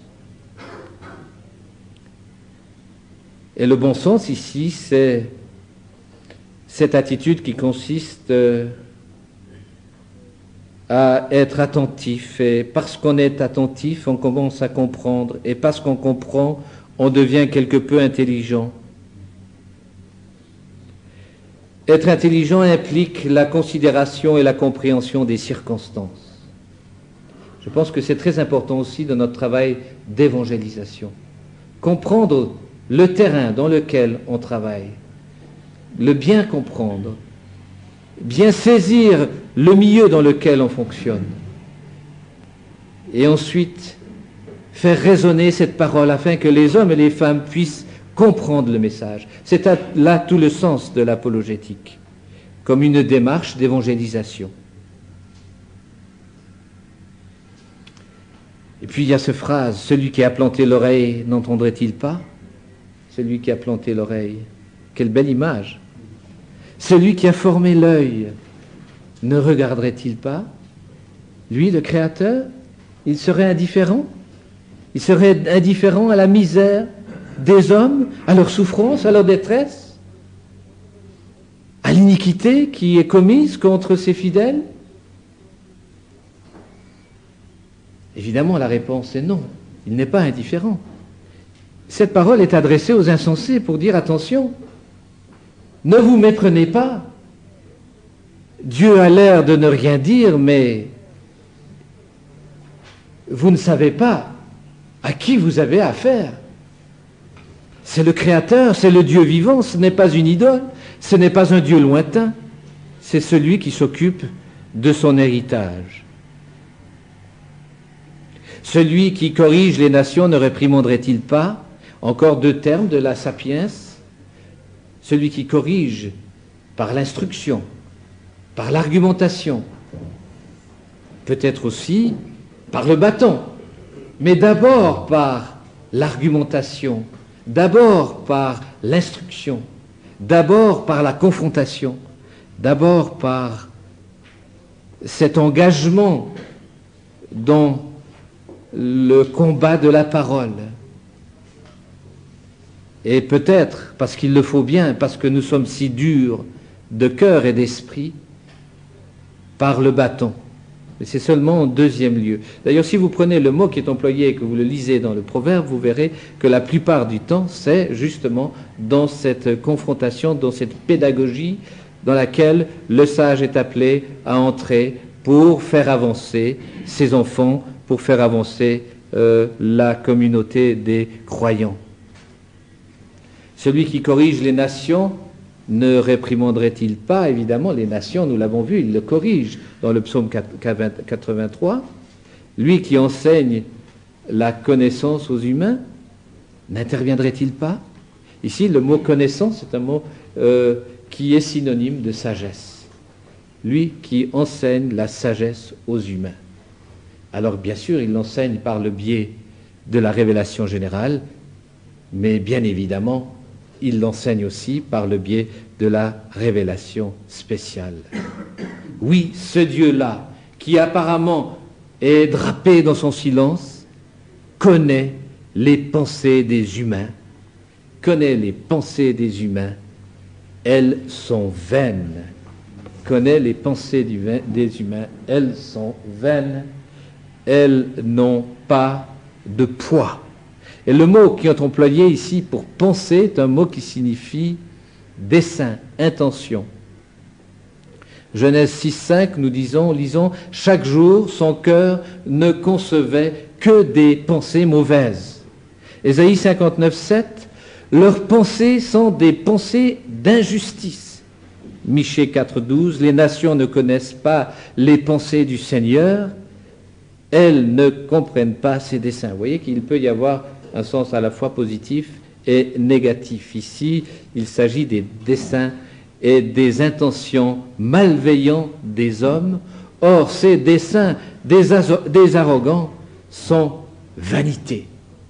A: Et le bon sens ici, c'est cette attitude qui consiste à être attentif. Et parce qu'on est attentif, on commence à comprendre. Et parce qu'on comprend, on devient quelque peu intelligent. Être intelligent implique la considération et la compréhension des circonstances. Je pense que c'est très important aussi dans notre travail d'évangélisation. Comprendre le terrain dans lequel on travaille, le bien comprendre, bien saisir le milieu dans lequel on fonctionne. et ensuite faire résonner cette parole afin que les hommes et les femmes puissent comprendre le message. C'est là tout le sens de l'apologétique, comme une démarche d'évangélisation. Et puis il y a cette phrase, celui qui a planté l'oreille n'entendrait-il pas? Celui qui a planté l'oreille, quelle belle image. Celui qui a formé l'œil ne regarderait-il pas? Lui, le Créateur, il serait indifférent? Il serait indifférent à la misère des hommes, à leur souffrance, à leur détresse, à l'iniquité qui est commise contre ses fidèles? Évidemment, la réponse est non. Il n'est pas indifférent. Cette parole est adressée aux insensés pour dire attention, ne vous méprenez pas. Dieu a l'air de ne rien dire, mais vous ne savez pas à qui vous avez affaire. C'est le Créateur, c'est le Dieu vivant, ce n'est pas une idole, ce n'est pas un Dieu lointain, c'est celui qui s'occupe de son héritage. Celui qui corrige les nations ne réprimanderait-il pas? Encore deux termes de la sapiens. Celui qui corrige par l'instruction, par l'argumentation, peut-être aussi par le bâton, mais d'abord par l'argumentation, d'abord par l'instruction, d'abord par la confrontation, d'abord par cet engagement dans le combat de la parole. Et peut-être, parce qu'il le faut bien, parce que nous sommes si durs de cœur et d'esprit, par le bâton. Mais c'est seulement en deuxième lieu. D'ailleurs, si vous prenez le mot qui est employé et que vous le lisez dans le Proverbe, vous verrez que la plupart du temps, c'est justement dans cette confrontation, dans cette pédagogie dans laquelle le sage est appelé à entrer pour faire avancer ses enfants, pour faire avancer la communauté des croyants. Celui qui corrige les nations ne réprimanderait-il pas? Évidemment, les nations, nous l'avons vu, il le corrige dans le psaume 83. Lui qui enseigne la connaissance aux humains, n'interviendrait-il pas? Ici, le mot connaissance, c'est un mot qui est synonyme de sagesse. Lui qui enseigne la sagesse aux humains. Alors, bien sûr, il l'enseigne par le biais de la révélation générale, mais bien évidemment, il l'enseigne aussi par le biais de la révélation spéciale. Oui, ce Dieu-là, qui apparemment est drapé dans son silence, connaît les pensées des humains, connaît les pensées des humains, elles sont vaines. Connaît les pensées des humains, elles sont vaines, elles n'ont pas de poids. Et le mot qui est employé ici pour penser est un mot qui signifie dessein, intention. Genèse 6,5, nous lisons, chaque jour son cœur ne concevait que des pensées mauvaises. Ésaïe 59,7, leurs pensées sont des pensées d'injustice. Michée 4,12, les nations ne connaissent pas les pensées du Seigneur, elles ne comprennent pas ses desseins. Vous voyez qu'il peut y avoir un sens à la fois positif et négatif. Ici, il s'agit des desseins et des intentions malveillants des hommes. Or, ces desseins des arrogants sont vanité.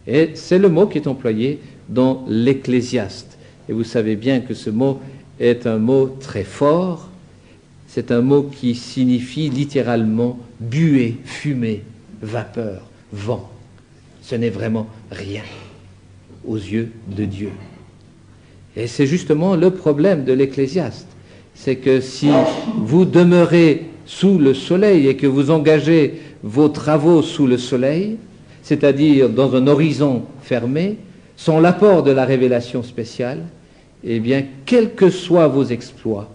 A: Et c'est le mot qui est employé dans l'Ecclésiaste. Et vous savez bien que ce mot est un mot très fort. C'est un mot qui signifie littéralement buée, fumée, vapeur, vent. Ce n'est vraiment rien aux yeux de Dieu. Et c'est justement le problème de l'Ecclésiaste. C'est que si vous demeurez sous le soleil et que vous engagez vos travaux sous le soleil, c'est-à-dire dans un horizon fermé, sans l'apport de la révélation spéciale, eh bien, quels que soient vos exploits,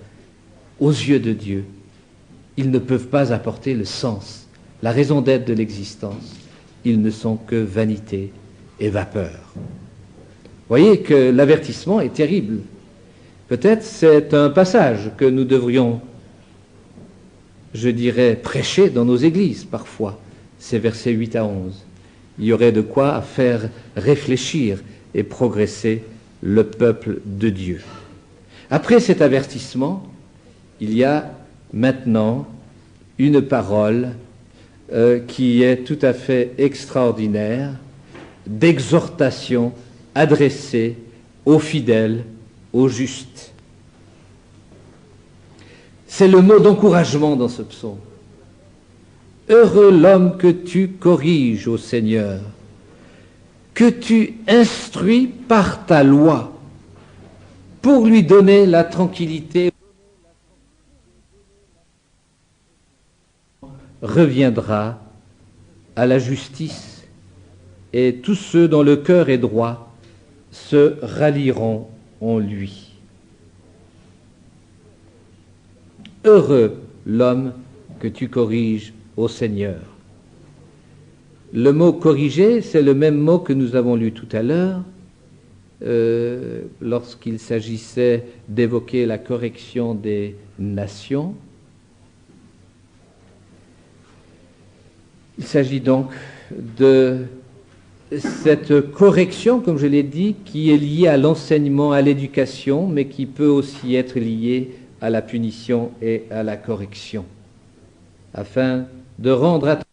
A: aux yeux de Dieu, ils ne peuvent pas apporter le sens, la raison d'être de l'existence. Ils ne sont que vanité et vapeur. Voyez que l'avertissement est terrible. Peut-être c'est un passage que nous devrions, je dirais, prêcher dans nos églises parfois, ces versets 8 à 11. Il y aurait de quoi faire réfléchir et progresser le peuple de Dieu. Après cet avertissement, il y a maintenant une parole qui est tout à fait extraordinaire, d'exhortation adressée aux fidèles, aux justes. C'est le mot d'encouragement dans ce psaume. Heureux l'homme que tu corriges, ô Seigneur, que tu instruis par ta loi, pour lui donner la tranquillité. Reviendra à la justice, et tous ceux dont le cœur est droit se rallieront en lui. Heureux l'homme que tu corriges, ô Seigneur. Le mot corriger, c'est le même mot que nous avons lu tout à l'heure, lorsqu'il s'agissait d'évoquer la correction des nations. Il s'agit donc de cette correction, comme je l'ai dit, qui est liée à l'enseignement, à l'éducation, mais qui peut aussi être liée à la punition et à la correction, afin de rendre attention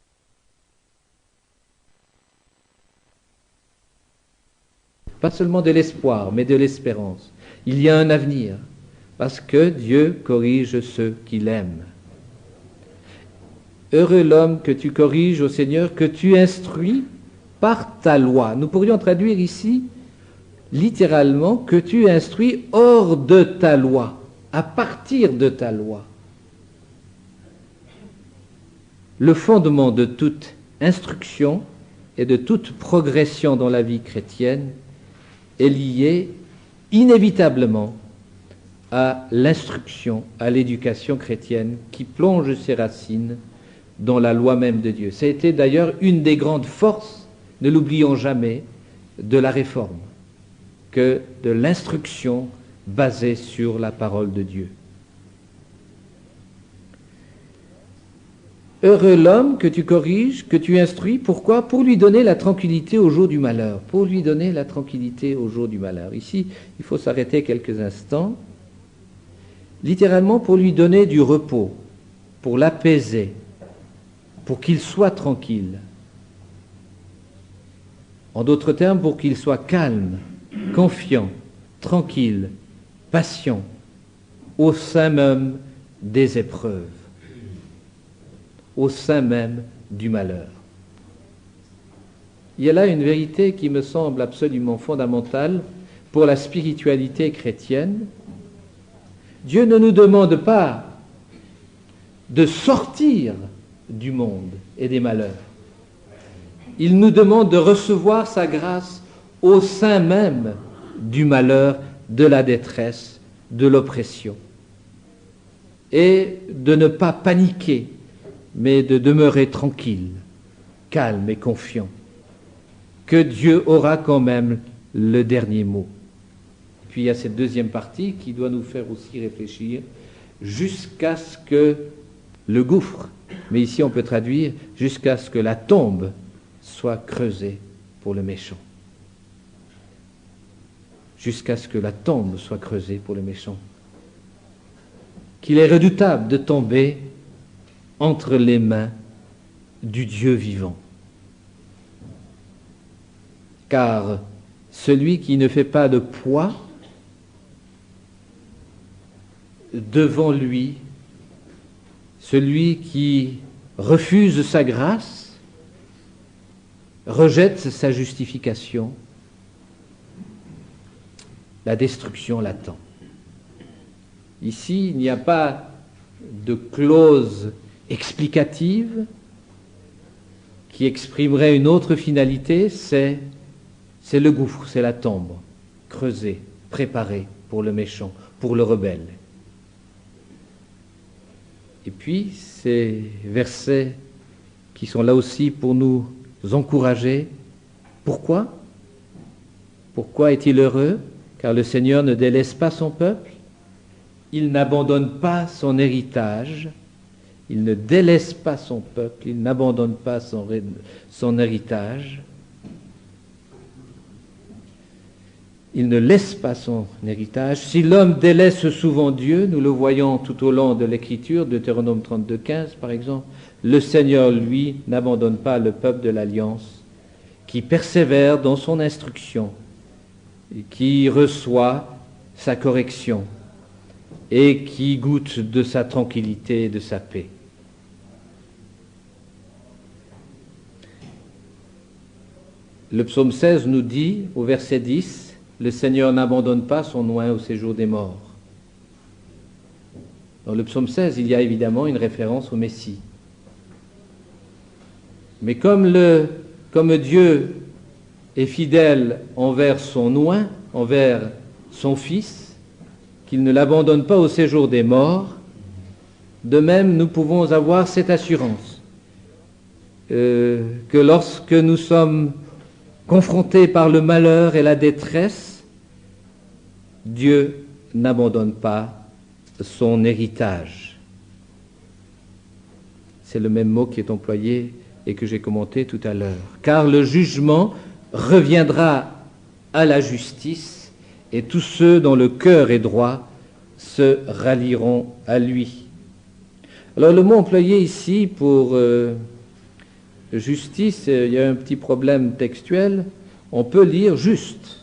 A: pas seulement de l'espoir, mais de l'espérance. Il y a un avenir, parce que Dieu corrige ceux qu'il aime. Heureux l'homme que tu corriges, ô Seigneur, que tu instruis par ta loi. Nous pourrions traduire ici, littéralement, que tu instruis hors de ta loi, à partir de ta loi. Le fondement de toute instruction et de toute progression dans la vie chrétienne est lié inévitablement à l'instruction, à l'éducation chrétienne qui plonge ses racines dans la loi même de Dieu. Ça a été d'ailleurs une des grandes forces, ne l'oublions jamais, de la réforme, que de l'instruction basée sur la parole de Dieu. Heureux l'homme que tu corriges, que tu instruis. Pourquoi? Pour lui donner la tranquillité au jour du malheur. Pour lui donner la tranquillité au jour du malheur. Ici, il faut s'arrêter quelques instants. Littéralement, pour lui donner du repos, pour l'apaiser, pour qu'il soit tranquille. En d'autres termes, pour qu'il soit calme, confiant, tranquille, patient, au sein même des épreuves, au sein même du malheur. Il y a là une vérité qui me semble absolument fondamentale pour la spiritualité chrétienne. Dieu ne nous demande pas de sortir du monde et des malheurs. Il nous demande de recevoir sa grâce au sein même du malheur, de la détresse, de l'oppression. Et de ne pas paniquer, mais de demeurer tranquille, calme et confiant, que Dieu aura quand même le dernier mot. Et puis il y a cette deuxième partie qui doit nous faire aussi réfléchir, jusqu'à ce que le gouffre, mais ici on peut traduire, jusqu'à ce que la tombe soit creusée pour le méchant. Jusqu'à ce que la tombe soit creusée pour le méchant. Qu'il est redoutable de tomber entre les mains du Dieu vivant. Car celui qui ne fait pas de poids devant lui, celui qui refuse sa grâce, rejette sa justification, la destruction l'attend. Ici, il n'y a pas de clause explicative qui exprimerait une autre finalité, c'est le gouffre, c'est la tombe, creusée, préparée pour le méchant, pour le rebelle. Et puis, ces versets qui sont là aussi pour nous encourager. Pourquoi? Pourquoi est-il heureux? Car le Seigneur ne délaisse pas son peuple, il n'abandonne pas son héritage, il ne délaisse pas son peuple, il n'abandonne pas son héritage, il ne laisse pas son héritage. Si l'homme délaisse souvent Dieu, nous le voyons tout au long de l'Écriture, Deutéronome 32,15 par exemple, le Seigneur, lui, n'abandonne pas le peuple de l'Alliance, qui persévère dans son instruction, qui reçoit sa correction et qui goûte de sa tranquillité et de sa paix. Le psaume 16 nous dit, au verset 10, « Le Seigneur n'abandonne pas son oint au séjour des morts. » Dans le psaume 16, il y a évidemment une référence au Messie. Mais comme Dieu est fidèle envers son oint, envers son Fils, qu'il ne l'abandonne pas au séjour des morts, de même nous pouvons avoir cette assurance que lorsque nous sommes confrontés par le malheur et la détresse, Dieu n'abandonne pas son héritage. C'est le même mot qui est employé et que j'ai commenté tout à l'heure. Car le jugement reviendra à la justice et tous ceux dont le cœur est droit se rallieront à lui. Alors le mot employé ici pour justice, il y a un petit problème textuel. On peut lire juste,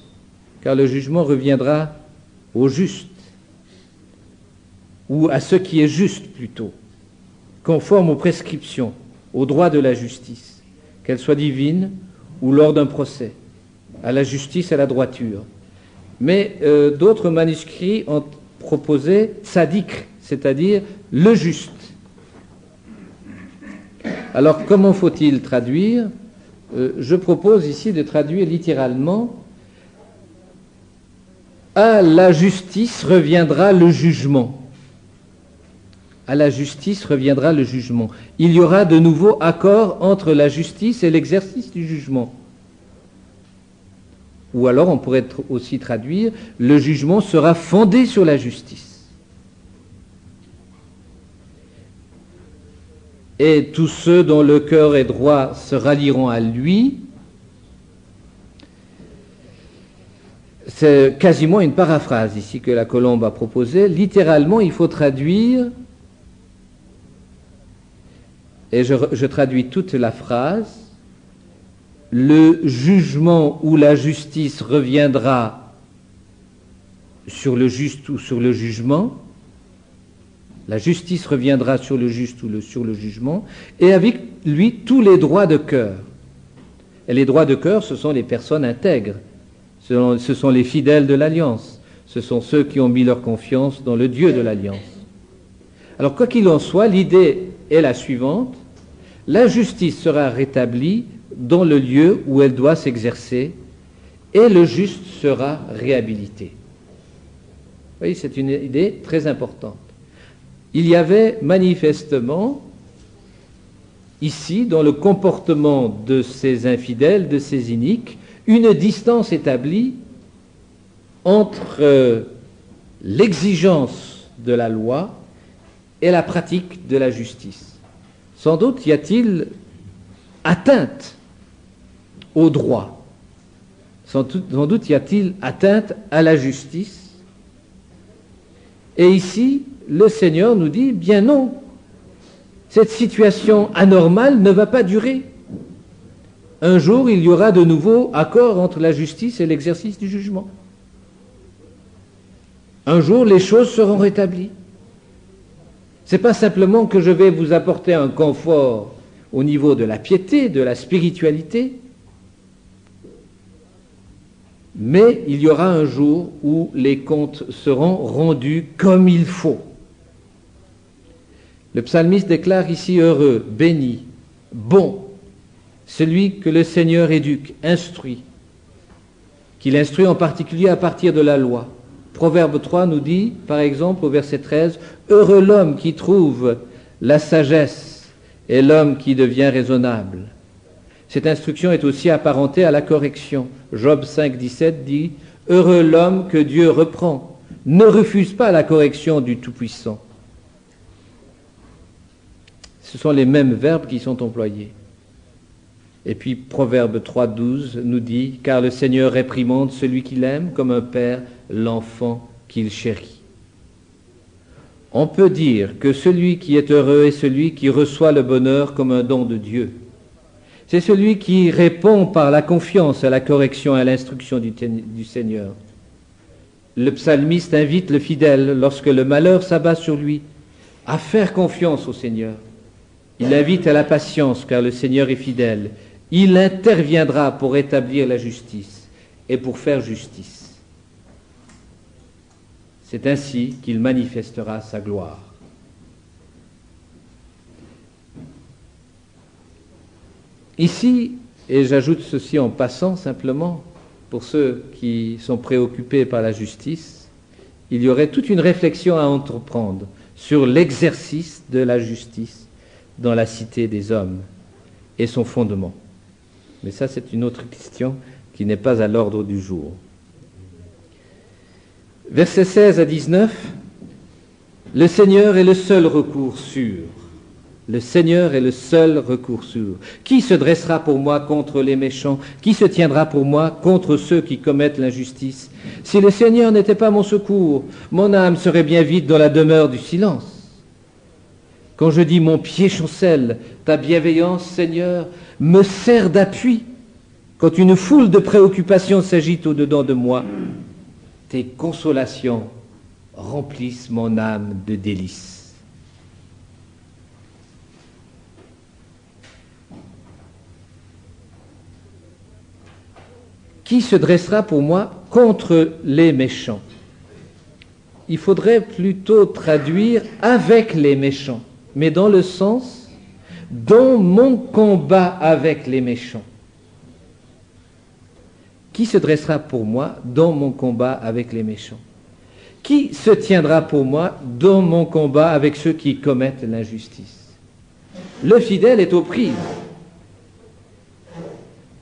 A: car le jugement reviendra au juste, ou à ce qui est juste plutôt, conforme aux prescriptions, au droit de la justice, qu'elle soit divine ou lors d'un procès, à la justice, à la droiture. Mais d'autres manuscrits ont proposé tzaddik, c'est-à-dire le juste. Alors, comment faut-il traduire ? Je propose ici de traduire littéralement « À la justice reviendra le jugement ». À la justice reviendra le jugement. Il y aura de nouveau accord entre la justice et l'exercice du jugement. Ou alors on pourrait aussi traduire « Le jugement sera fondé sur la justice ». Et tous ceux dont le cœur est droit se rallieront à lui. C'est quasiment une paraphrase ici que la Colombe a proposée. Littéralement, il faut traduire, et je traduis toute la phrase, le jugement ou la justice reviendra sur le juste ou sur le jugement. La justice reviendra sur le juste ou sur le jugement, et avec lui tous les droits de cœur. Et les droits de cœur, ce sont les personnes intègres, ce sont les fidèles de l'Alliance, ce sont ceux qui ont mis leur confiance dans le Dieu de l'Alliance. Alors, quoi qu'il en soit, l'idée est la suivante: la justice sera rétablie dans le lieu où elle doit s'exercer, et le juste sera réhabilité. Vous voyez, c'est une idée très importante. Il y avait manifestement, ici, dans le comportement de ces infidèles, de ces iniques, une distance établie entre l'exigence de la loi et la pratique de la justice. Sans doute y a-t-il atteinte au droit. Sans doute y a-t-il atteinte à la justice. Et ici, le Seigneur nous dit, bien non, cette situation anormale ne va pas durer. Un jour, il y aura de nouveau accord entre la justice et l'exercice du jugement. Un jour, les choses seront rétablies. Ce n'est pas simplement que je vais vous apporter un confort au niveau de la piété, de la spiritualité, mais il y aura un jour où les comptes seront rendus comme il faut. Le psalmiste déclare ici heureux, béni, bon, celui que le Seigneur éduque, instruit, qu'il instruit en particulier à partir de la loi. Proverbe 3 nous dit, par exemple, au verset 13, heureux l'homme qui trouve la sagesse et l'homme qui devient raisonnable. Cette instruction est aussi apparentée à la correction. Job 5, 17 dit, heureux l'homme que Dieu reprend, ne refuse pas la correction du Tout-Puissant. Ce sont les mêmes verbes qui sont employés. Et puis Proverbe 3,12 nous dit « Car le Seigneur réprimande celui qu'il aime comme un père l'enfant qu'il chérit. » On peut dire que celui qui est heureux est celui qui reçoit le bonheur comme un don de Dieu. C'est celui qui répond par la confiance à la correction et à l'instruction du Seigneur. Le psalmiste invite le fidèle, lorsque le malheur s'abat sur lui, à faire confiance au Seigneur. Il invite à la patience, car le Seigneur est fidèle. Il interviendra pour établir la justice et pour faire justice. C'est ainsi qu'il manifestera sa gloire. Ici, et j'ajoute ceci en passant simplement, pour ceux qui sont préoccupés par la justice, il y aurait toute une réflexion à entreprendre sur l'exercice de la justice dans la cité des hommes et son fondement. Mais ça, c'est une autre question qui n'est pas à l'ordre du jour. Versets 16 à 19, le Seigneur est le seul recours sûr. Le Seigneur est le seul recours sûr. Qui se dressera pour moi contre les méchants? Qui se tiendra pour moi contre ceux qui commettent l'injustice? Si le Seigneur n'était pas mon secours, mon âme serait bien vite dans la demeure du silence. Quand je dis mon pied chancelle, ta bienveillance, Seigneur, me sert d'appui. Quand une foule de préoccupations s'agite au-dedans de moi, tes consolations remplissent mon âme de délices. Qui se dressera pour moi contre les méchants? Il faudrait plutôt traduire avec les méchants, mais dans le sens dans mon combat avec les méchants. Qui se dressera pour moi dans mon combat avec les méchants? Qui se tiendra pour moi dans mon combat avec ceux qui commettent l'injustice? Le fidèle est aux prises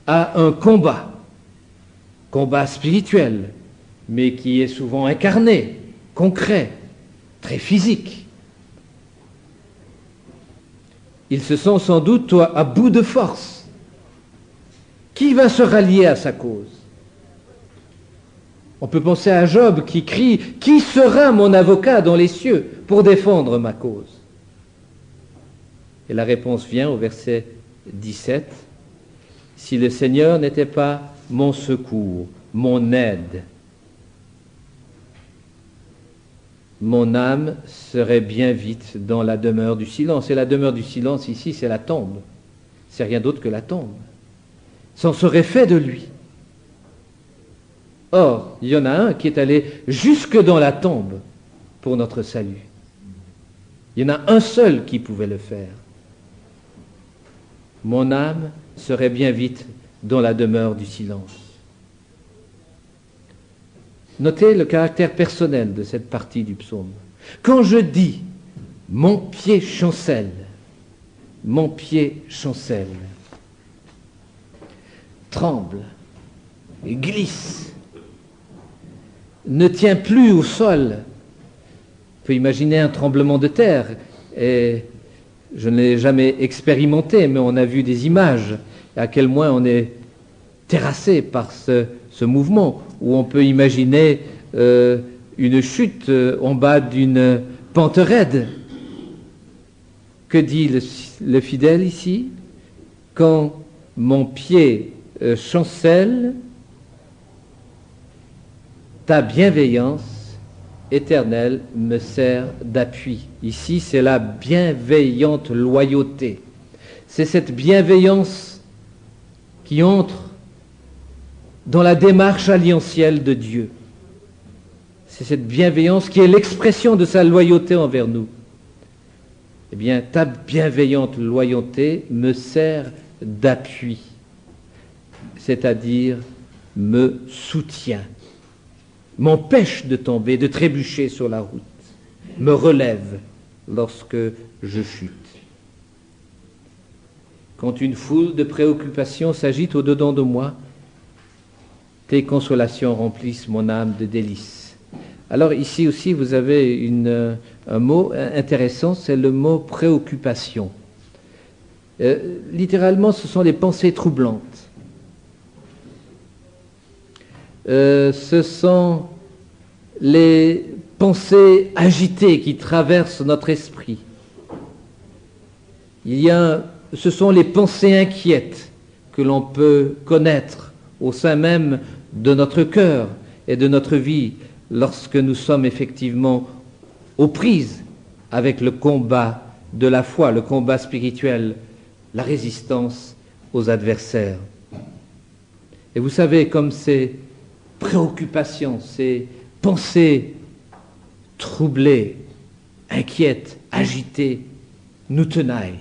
A: à un combat spirituel, mais qui est souvent incarné, concret, très physique. Ils se sont sans doute à bout de force. Qui va se rallier à sa cause? On peut penser à Job qui crie « Qui sera mon avocat dans les cieux pour défendre ma cause ?» Et la réponse vient au verset 17. « Si le Seigneur n'était pas mon secours, mon aide, mon âme serait bien vite dans la demeure du silence. » Et la demeure du silence ici, c'est la tombe. C'est rien d'autre que la tombe. S'en serait fait de lui. Or, il y en a un qui est allé jusque dans la tombe pour notre salut. Il y en a un seul qui pouvait le faire. Mon âme serait bien vite dans la demeure du silence. Notez le caractère personnel de cette partie du psaume. Quand je dis « mon pied chancelle », tremble et glisse, ne tient plus au sol. On peut imaginer un tremblement de terre, et je ne l'ai jamais expérimenté, mais on a vu des images, à quel point on est terrassé par ce mouvement, où on peut imaginer une chute en bas d'une pente raide. Que dit le fidèle ici? Quand mon pied chancelle, ta bienveillance éternelle me sert d'appui. Ici, c'est la bienveillante loyauté. C'est cette bienveillance qui entre dans la démarche alliantielle de Dieu. C'est cette bienveillance qui est l'expression de sa loyauté envers nous. Eh bien, ta bienveillante loyauté me sert d'appui, c'est-à-dire me soutient, m'empêche de tomber, de trébucher sur la route, me relève lorsque je chute. Quand une foule de préoccupations s'agite au-dedans de moi, tes consolations remplissent mon âme de délices. Alors ici aussi, vous avez un mot intéressant, c'est le mot préoccupation. Littéralement, ce sont les pensées troublantes. Ce sont les pensées agitées qui traversent notre esprit. Ce sont les pensées inquiètes que l'on peut connaître au sein même de notre cœur et de notre vie lorsque nous sommes effectivement aux prises avec le combat de la foi, le combat spirituel, la résistance aux adversaires. Et vous savez, comme ces préoccupations, ces pensées troublées, inquiètes, agitées, nous tenaillent,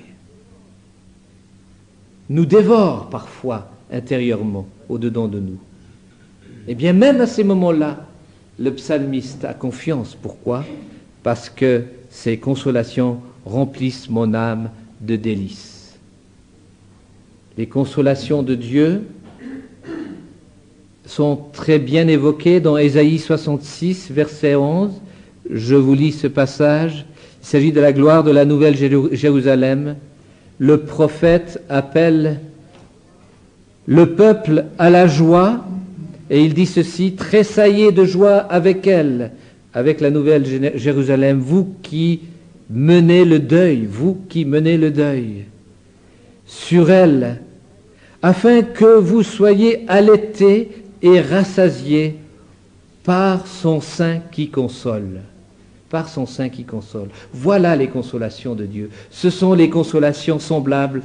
A: nous dévorent parfois intérieurement, au-dedans de nous. Eh bien, même à ces moments-là, le psalmiste a confiance. Pourquoi? Parce que ces consolations remplissent mon âme de délices. Les consolations de Dieu sont très bien évoquées dans Ésaïe 66, verset 11. Je vous lis ce passage. Il s'agit de la gloire de la nouvelle Jérusalem. Le prophète appelle le peuple à la joie, et il dit ceci: tressaillez de joie avec elle, avec la nouvelle Jérusalem, vous qui menez le deuil, sur elle, afin que vous soyez allaités et rassasiés par son sein qui console. Par son sein qui console. Voilà les consolations de Dieu. Ce sont les consolations semblables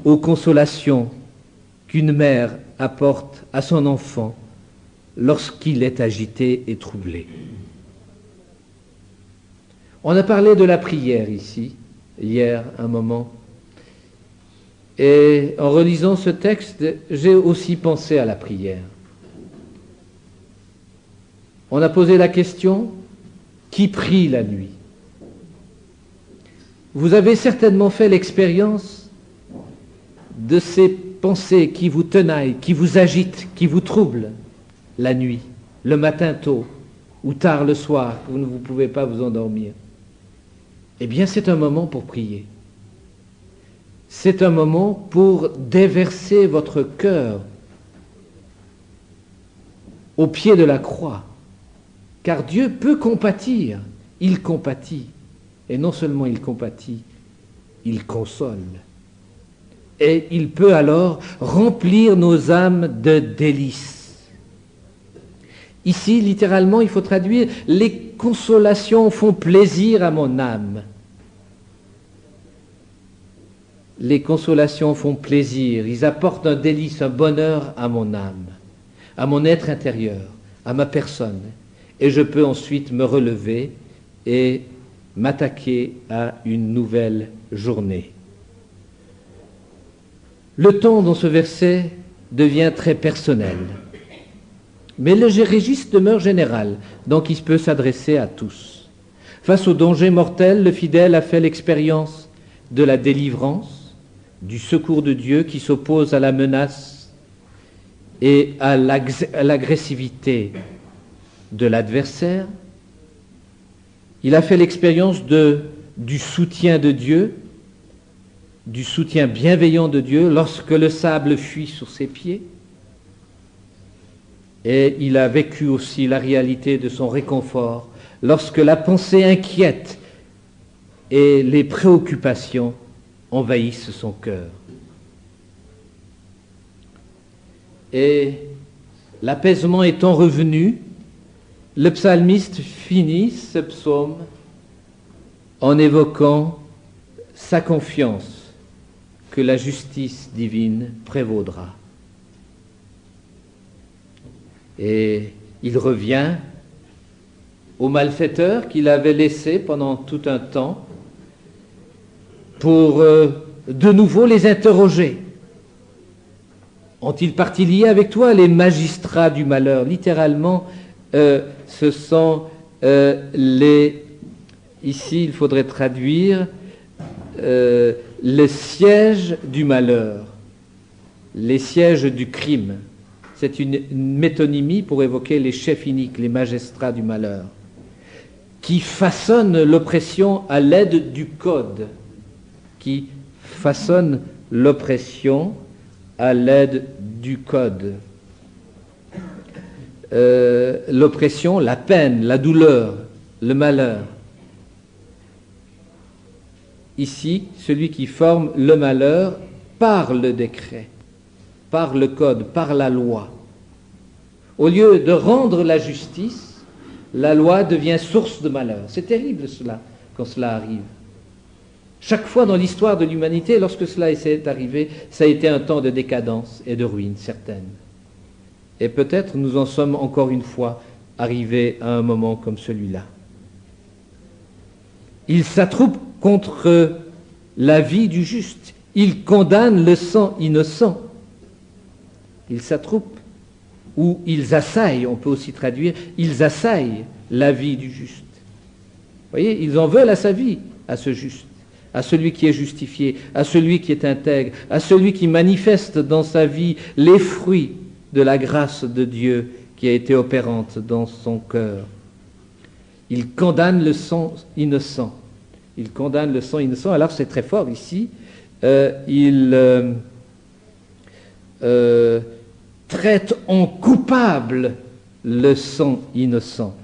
A: aux consolations qu'une mère apporte à son enfant lorsqu'il est agité et troublé. On a parlé de la prière ici, hier, un moment. Et en relisant ce texte, j'ai aussi pensé à la prière. On a posé la question: qui prie la nuit? Vous avez certainement fait l'expérience de ces pensées qui vous tenaillent, qui vous agitent, qui vous troublent la nuit, le matin tôt ou tard le soir, que vous ne pouvez pas vous endormir. Eh bien, c'est un moment pour prier. C'est un moment pour déverser votre cœur au pied de la croix. Car Dieu peut compatir, il compatit. Et non seulement il compatit, il console. Et il peut alors remplir nos âmes de délices. Ici, littéralement, il faut traduire: les consolations font plaisir à mon âme. Les consolations font plaisir, ils apportent un délice, un bonheur à mon âme, à mon être intérieur, à ma personne. Et je peux ensuite me relever et m'attaquer à une nouvelle journée. Le ton dans ce verset devient très personnel. Mais le registre demeure général, donc il peut s'adresser à tous. Face au danger mortel, le fidèle a fait l'expérience de la délivrance, du secours de Dieu qui s'oppose à la menace et à l'agressivité de l'adversaire. Il a fait l'expérience du soutien de Dieu, du soutien bienveillant de Dieu lorsque le sable fuit sur ses pieds. Et il a vécu aussi la réalité de son réconfort lorsque la pensée inquiète et les préoccupations envahissent son cœur. Et l'apaisement étant revenu, le psalmiste finit ce psaume en évoquant sa confiance que la justice divine prévaudra. Et il revient aux malfaiteurs qu'il avait laissés pendant tout un temps pour de nouveau les interroger. Ont-ils partie liée avec toi, les magistrats du malheur? Littéralement, ce sont ici il faudrait traduire le siège du malheur, les sièges du crime. C'est une métonymie pour évoquer les chefs iniques, les magistrats du malheur, qui façonnent l'oppression à l'aide du code, qui façonnent l'oppression à l'aide du code. L'oppression, la peine, la douleur, le malheur. Ici, celui qui forme le malheur par le décret, par le code, par la loi. Au lieu de rendre la justice, la loi devient source de malheur. C'est terrible cela, quand cela arrive. Chaque fois dans l'histoire de l'humanité, lorsque cela est arrivé, ça a été un temps de décadence et de ruine certaine. Et peut-être nous en sommes encore une fois arrivés à un moment comme celui-là. Il s'attroupe contre la vie du juste. Il condamne le sang innocent. Il s'attroupe, ou ils assaillent, on peut aussi traduire, ils assaillent la vie du juste. Vous voyez, ils en veulent à sa vie, à ce juste, à celui qui est justifié, à celui qui est intègre, à celui qui manifeste dans sa vie les fruits de la grâce de Dieu qui a été opérante dans son cœur. Il condamne le sang innocent. Il condamne le sang innocent. Alors c'est très fort ici. Il traite en coupable le sang innocent.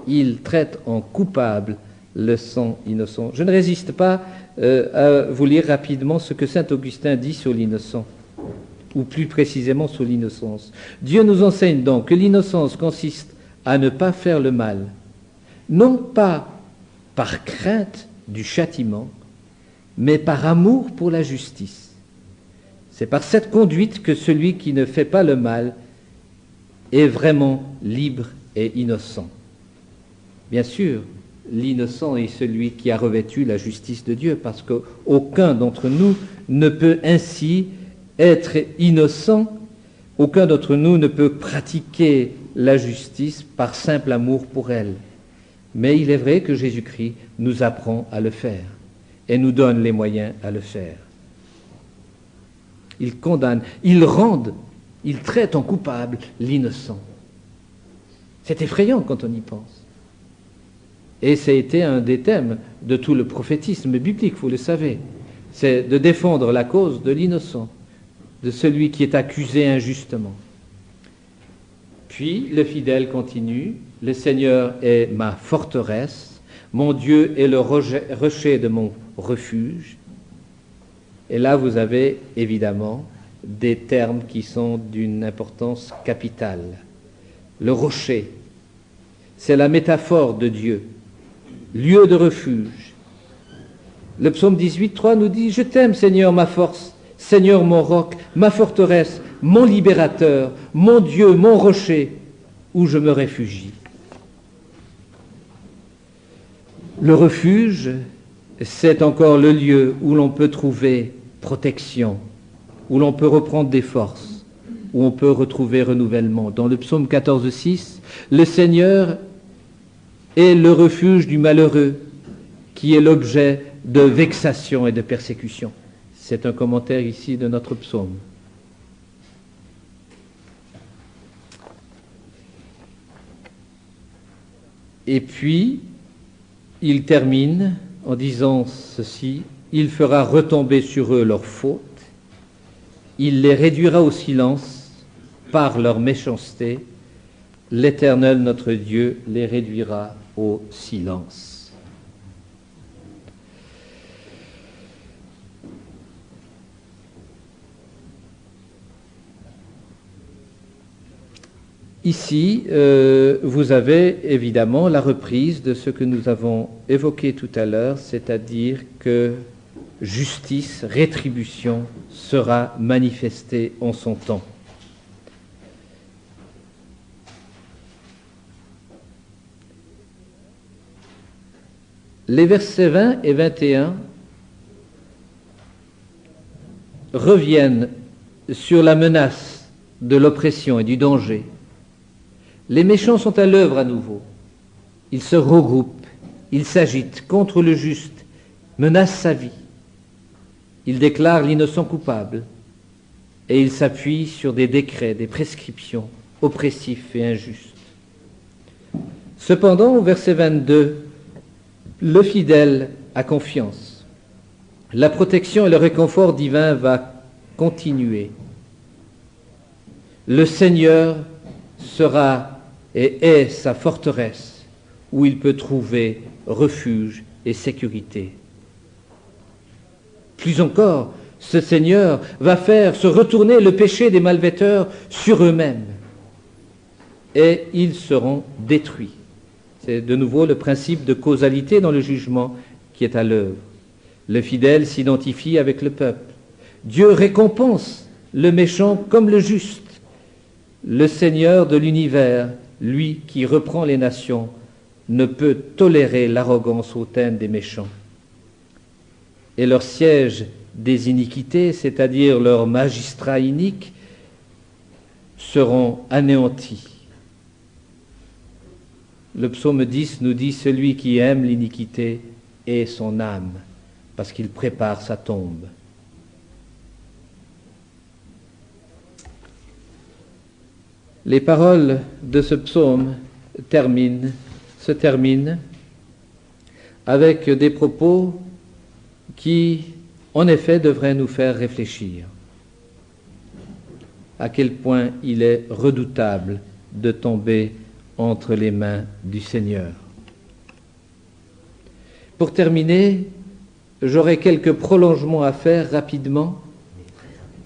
A: Il traite en coupable le sang innocent. Je ne résiste pas à vous lire rapidement ce que saint Augustin dit sur l'innocent, ou plus précisément sur l'innocence. Dieu nous enseigne donc que l'innocence consiste à ne pas faire le mal, non pas par crainte du châtiment, mais par amour pour la justice. C'est par cette conduite que celui qui ne fait pas le mal est vraiment libre et innocent. Bien sûr, l'innocent est celui qui a revêtu la justice de Dieu, parce qu'aucun d'entre nous ne peut ainsi être innocent, aucun d'entre nous ne peut pratiquer la justice par simple amour pour elle. Mais il est vrai que Jésus-Christ nous apprend à le faire et nous donne les moyens à le faire. Il condamne, il rend, il traite en coupable l'innocent. C'est effrayant quand on y pense. Et ça a été un des thèmes de tout le prophétisme biblique, vous le savez. C'est de défendre la cause de l'innocent, de celui qui est accusé injustement. Puis le fidèle continue, « Le Seigneur est ma forteresse, mon Dieu est le rocher de mon refuge. » Et là, vous avez évidemment des termes qui sont d'une importance capitale. Le rocher, c'est la métaphore de Dieu, lieu de refuge. Le psaume 18:3 nous dit « Je t'aime, Seigneur, ma force, Seigneur, mon roc, ma forteresse, mon libérateur, mon Dieu, mon rocher, où je me réfugie. » Le refuge, c'est encore le lieu où l'on peut trouver protection, où l'on peut reprendre des forces, où on peut retrouver renouvellement. Dans le psaume 14:6, le Seigneur est le refuge du malheureux, qui est l'objet de vexation et de persécution. C'est un commentaire ici de notre psaume. Et puis, il termine en disant ceci, « Il fera retomber sur eux leurs fautes, il les réduira au silence par leur méchanceté, l'Éternel notre Dieu les réduira au silence. » Ici, vous avez évidemment la reprise de ce que nous avons évoqué tout à l'heure, c'est-à-dire que justice, rétribution sera manifestée en son temps. Les versets 20 et 21 reviennent sur la menace de l'oppression et du danger. Les méchants sont à l'œuvre à nouveau. Ils se regroupent, ils s'agitent contre le juste, menacent sa vie. Ils déclarent l'innocent coupable et ils s'appuient sur des décrets, des prescriptions oppressifs et injustes. Cependant, au verset 22, le fidèle a confiance. la protection et le réconfort divin va continuer. Le Seigneur sera et est sa forteresse où il peut trouver refuge et sécurité. Plus encore, ce Seigneur va faire se retourner le péché des malfaiteurs sur eux-mêmes et ils seront détruits. C'est de nouveau le principe de causalité dans le jugement qui est à l'œuvre. Le fidèle s'identifie avec le peuple. Dieu récompense le méchant comme le juste. Le Seigneur de l'univers, lui qui reprend les nations, ne peut tolérer l'arrogance hautaine des méchants. Et leur siège des iniquités, c'est-à-dire leurs magistrats iniques, seront anéantis. Le psaume 10 nous dit « Celui qui aime l'iniquité est son âme », parce qu'il prépare sa tombe. Les paroles de ce psaume se terminent avec des propos qui, en effet, devraient nous faire réfléchir à quel point il est redoutable de tomber entre les mains du Seigneur. Pour terminer, j'aurai quelques prolongements à faire rapidement,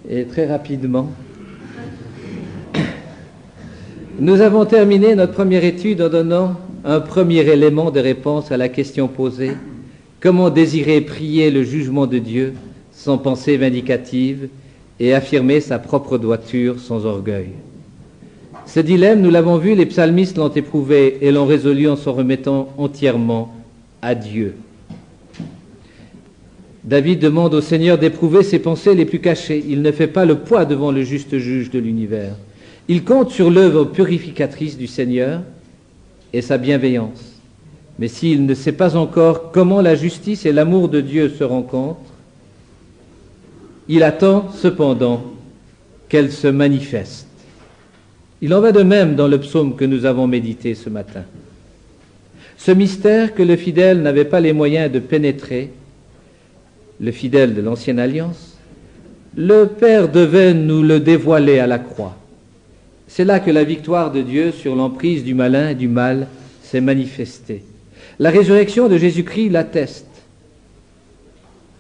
A: et très rapidement. Nous avons terminé notre première étude en donnant un premier élément de réponse à la question posée: comment désirer prier le jugement de Dieu sans pensée vindicative et affirmer sa propre droiture sans orgueil? Ce dilemme, nous l'avons vu, les psalmistes l'ont éprouvé et l'ont résolu en s'en remettant entièrement à Dieu. David demande au Seigneur d'éprouver ses pensées les plus cachées. Il ne fait pas le poids devant le juste juge de l'univers. Il compte sur l'œuvre purificatrice du Seigneur et sa bienveillance. Mais s'il ne sait pas encore comment la justice et l'amour de Dieu se rencontrent, il attend cependant qu'elle se manifeste. Il en va de même dans le psaume que nous avons médité ce matin. Ce mystère que le fidèle n'avait pas les moyens de pénétrer, le fidèle de l'Ancienne Alliance, le Père devait nous le dévoiler à la croix. C'est là que la victoire de Dieu sur l'emprise du malin et du mal s'est manifestée. La résurrection de Jésus-Christ l'atteste.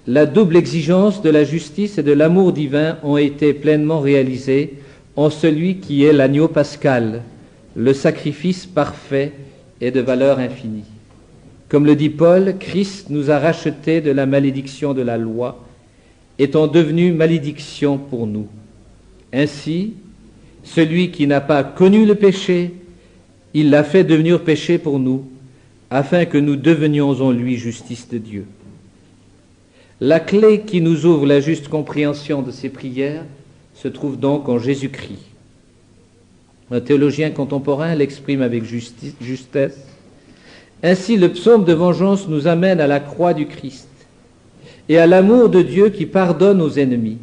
A: La double exigence de la justice et de l'amour divin ont été pleinement réalisées en celui qui est l'agneau pascal, le sacrifice parfait et de valeur infinie. Comme le dit Paul, Christ nous a rachetés de la malédiction de la loi, étant devenu malédiction pour nous. Ainsi, celui qui n'a pas connu le péché, il l'a fait devenir péché pour nous, afin que nous devenions en lui justice de Dieu. La clé qui nous ouvre la juste compréhension de ces prières se trouve donc en Jésus-Christ. Un théologien contemporain l'exprime avec justesse. Ainsi, le psaume de vengeance nous amène à la croix du Christ et à l'amour de Dieu qui pardonne aux ennemis.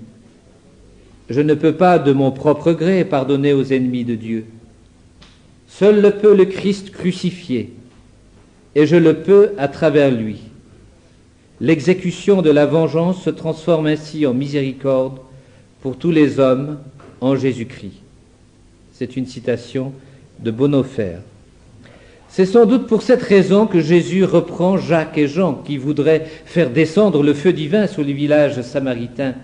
A: Je ne peux pas, de mon propre gré, pardonner aux ennemis de Dieu. Seul le peut le Christ crucifié, et je le peux à travers lui. L'exécution de la vengeance se transforme ainsi en miséricorde pour tous les hommes en Jésus-Christ. C'est une citation de Bonhoeffer. C'est sans doute pour cette raison que Jésus reprend Jacques et Jean, qui voudraient faire descendre le feu divin sur le village samaritain,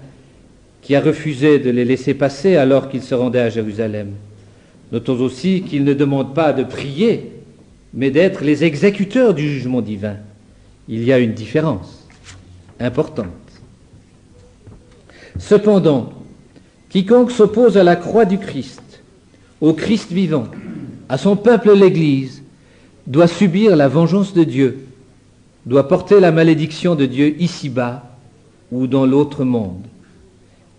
A: qui a refusé de les laisser passer alors qu'ils se rendaient à Jérusalem. Notons aussi qu'ils ne demandent pas de prier, mais d'être les exécuteurs du jugement divin. Il y a une différence importante. Cependant, quiconque s'oppose à la croix du Christ, au Christ vivant, à son peuple l'Église, doit subir la vengeance de Dieu, doit porter la malédiction de Dieu ici-bas ou dans l'autre monde.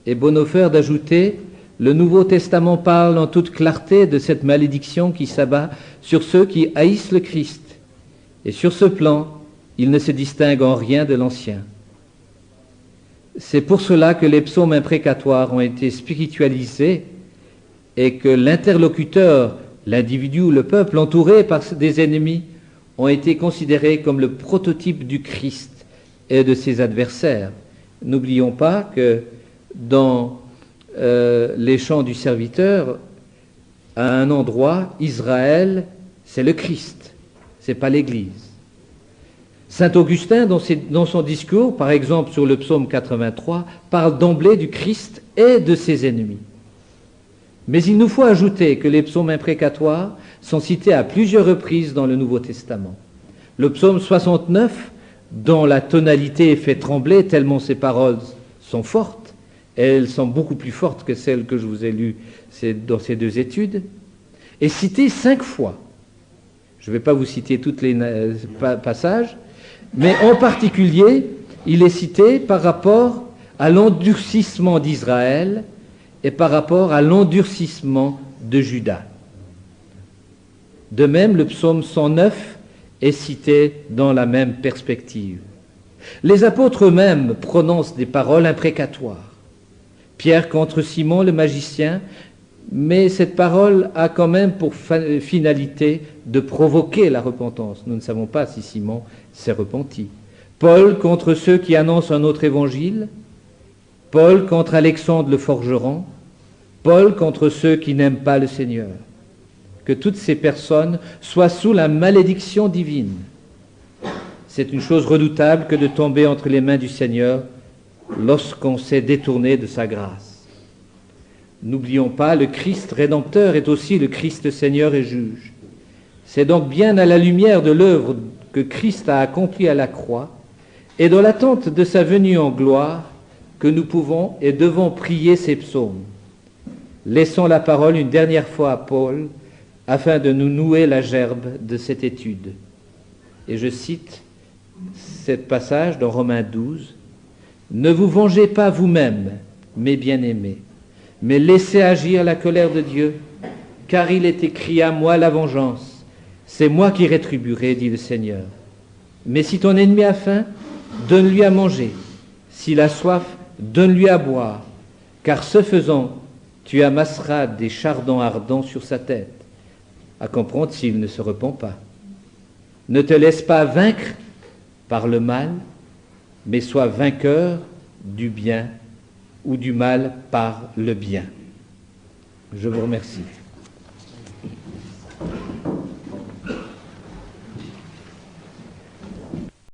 A: Et Bonhoeffer d'ajouter, le Nouveau Testament parle en toute clarté de cette malédiction qui s'abat sur ceux qui haïssent le Christ. Et sur ce plan, il ne se distingue en rien de l'Ancien. C'est pour cela que les psaumes imprécatoires ont été spiritualisés et que l'interlocuteur, l'individu ou le peuple entouré par des ennemis ont été considérés comme le prototype du Christ et de ses adversaires. N'oublions pas que dans les chants du serviteur, à un endroit, Israël, c'est le Christ, c'est pas l'Église. Saint Augustin, dans son discours, par exemple sur le psaume 83, parle d'emblée du Christ et de ses ennemis. Mais il nous faut ajouter que les psaumes imprécatoires sont cités à plusieurs reprises dans le Nouveau Testament. Le psaume 69, dont la tonalité fait trembler tellement ces paroles sont fortes, et elles sont beaucoup plus fortes que celles que je vous ai lues dans ces deux études, est cité 5 fois. Je ne vais pas vous citer tous les passages, mais en particulier, il est cité par rapport à l'endurcissement d'Israël et par rapport à l'endurcissement de Juda. De même, le psaume 109 est cité dans la même perspective. Les apôtres eux-mêmes prononcent des paroles imprécatoires. Pierre contre Simon le magicien, mais cette parole a quand même pour finalité de provoquer la repentance. Nous ne savons pas si Simon s'est repenti. Paul contre ceux qui annoncent un autre évangile, Paul contre Alexandre le forgeron, Paul contre ceux qui n'aiment pas le Seigneur. Que toutes ces personnes soient sous la malédiction divine. C'est une chose redoutable que de tomber entre les mains du Seigneur lorsqu'on s'est détourné de sa grâce. N'oublions pas, le Christ rédempteur est aussi le Christ Seigneur et juge. C'est donc bien à la lumière de l'œuvre que Christ a accomplie à la croix et dans l'attente de sa venue en gloire que nous pouvons et devons prier ces psaumes. Laissons la parole une dernière fois à Paul afin de nous nouer la gerbe de cette étude. Et je cite ce passage dans Romains 12. « Ne vous vengez pas vous-même, mes bien-aimés, mais laissez agir la colère de Dieu, car il est écrit à moi la vengeance. C'est moi qui rétribuerai, dit le Seigneur. Mais si ton ennemi a faim, donne-lui à manger. S'il a soif, donne-lui à boire, car ce faisant, tu amasseras des chardons ardents sur sa tête, à comprendre s'il ne se repent pas. Ne te laisse pas vaincre par le mal, mais sois vainqueur du bien ou du mal par le bien. » Je vous remercie.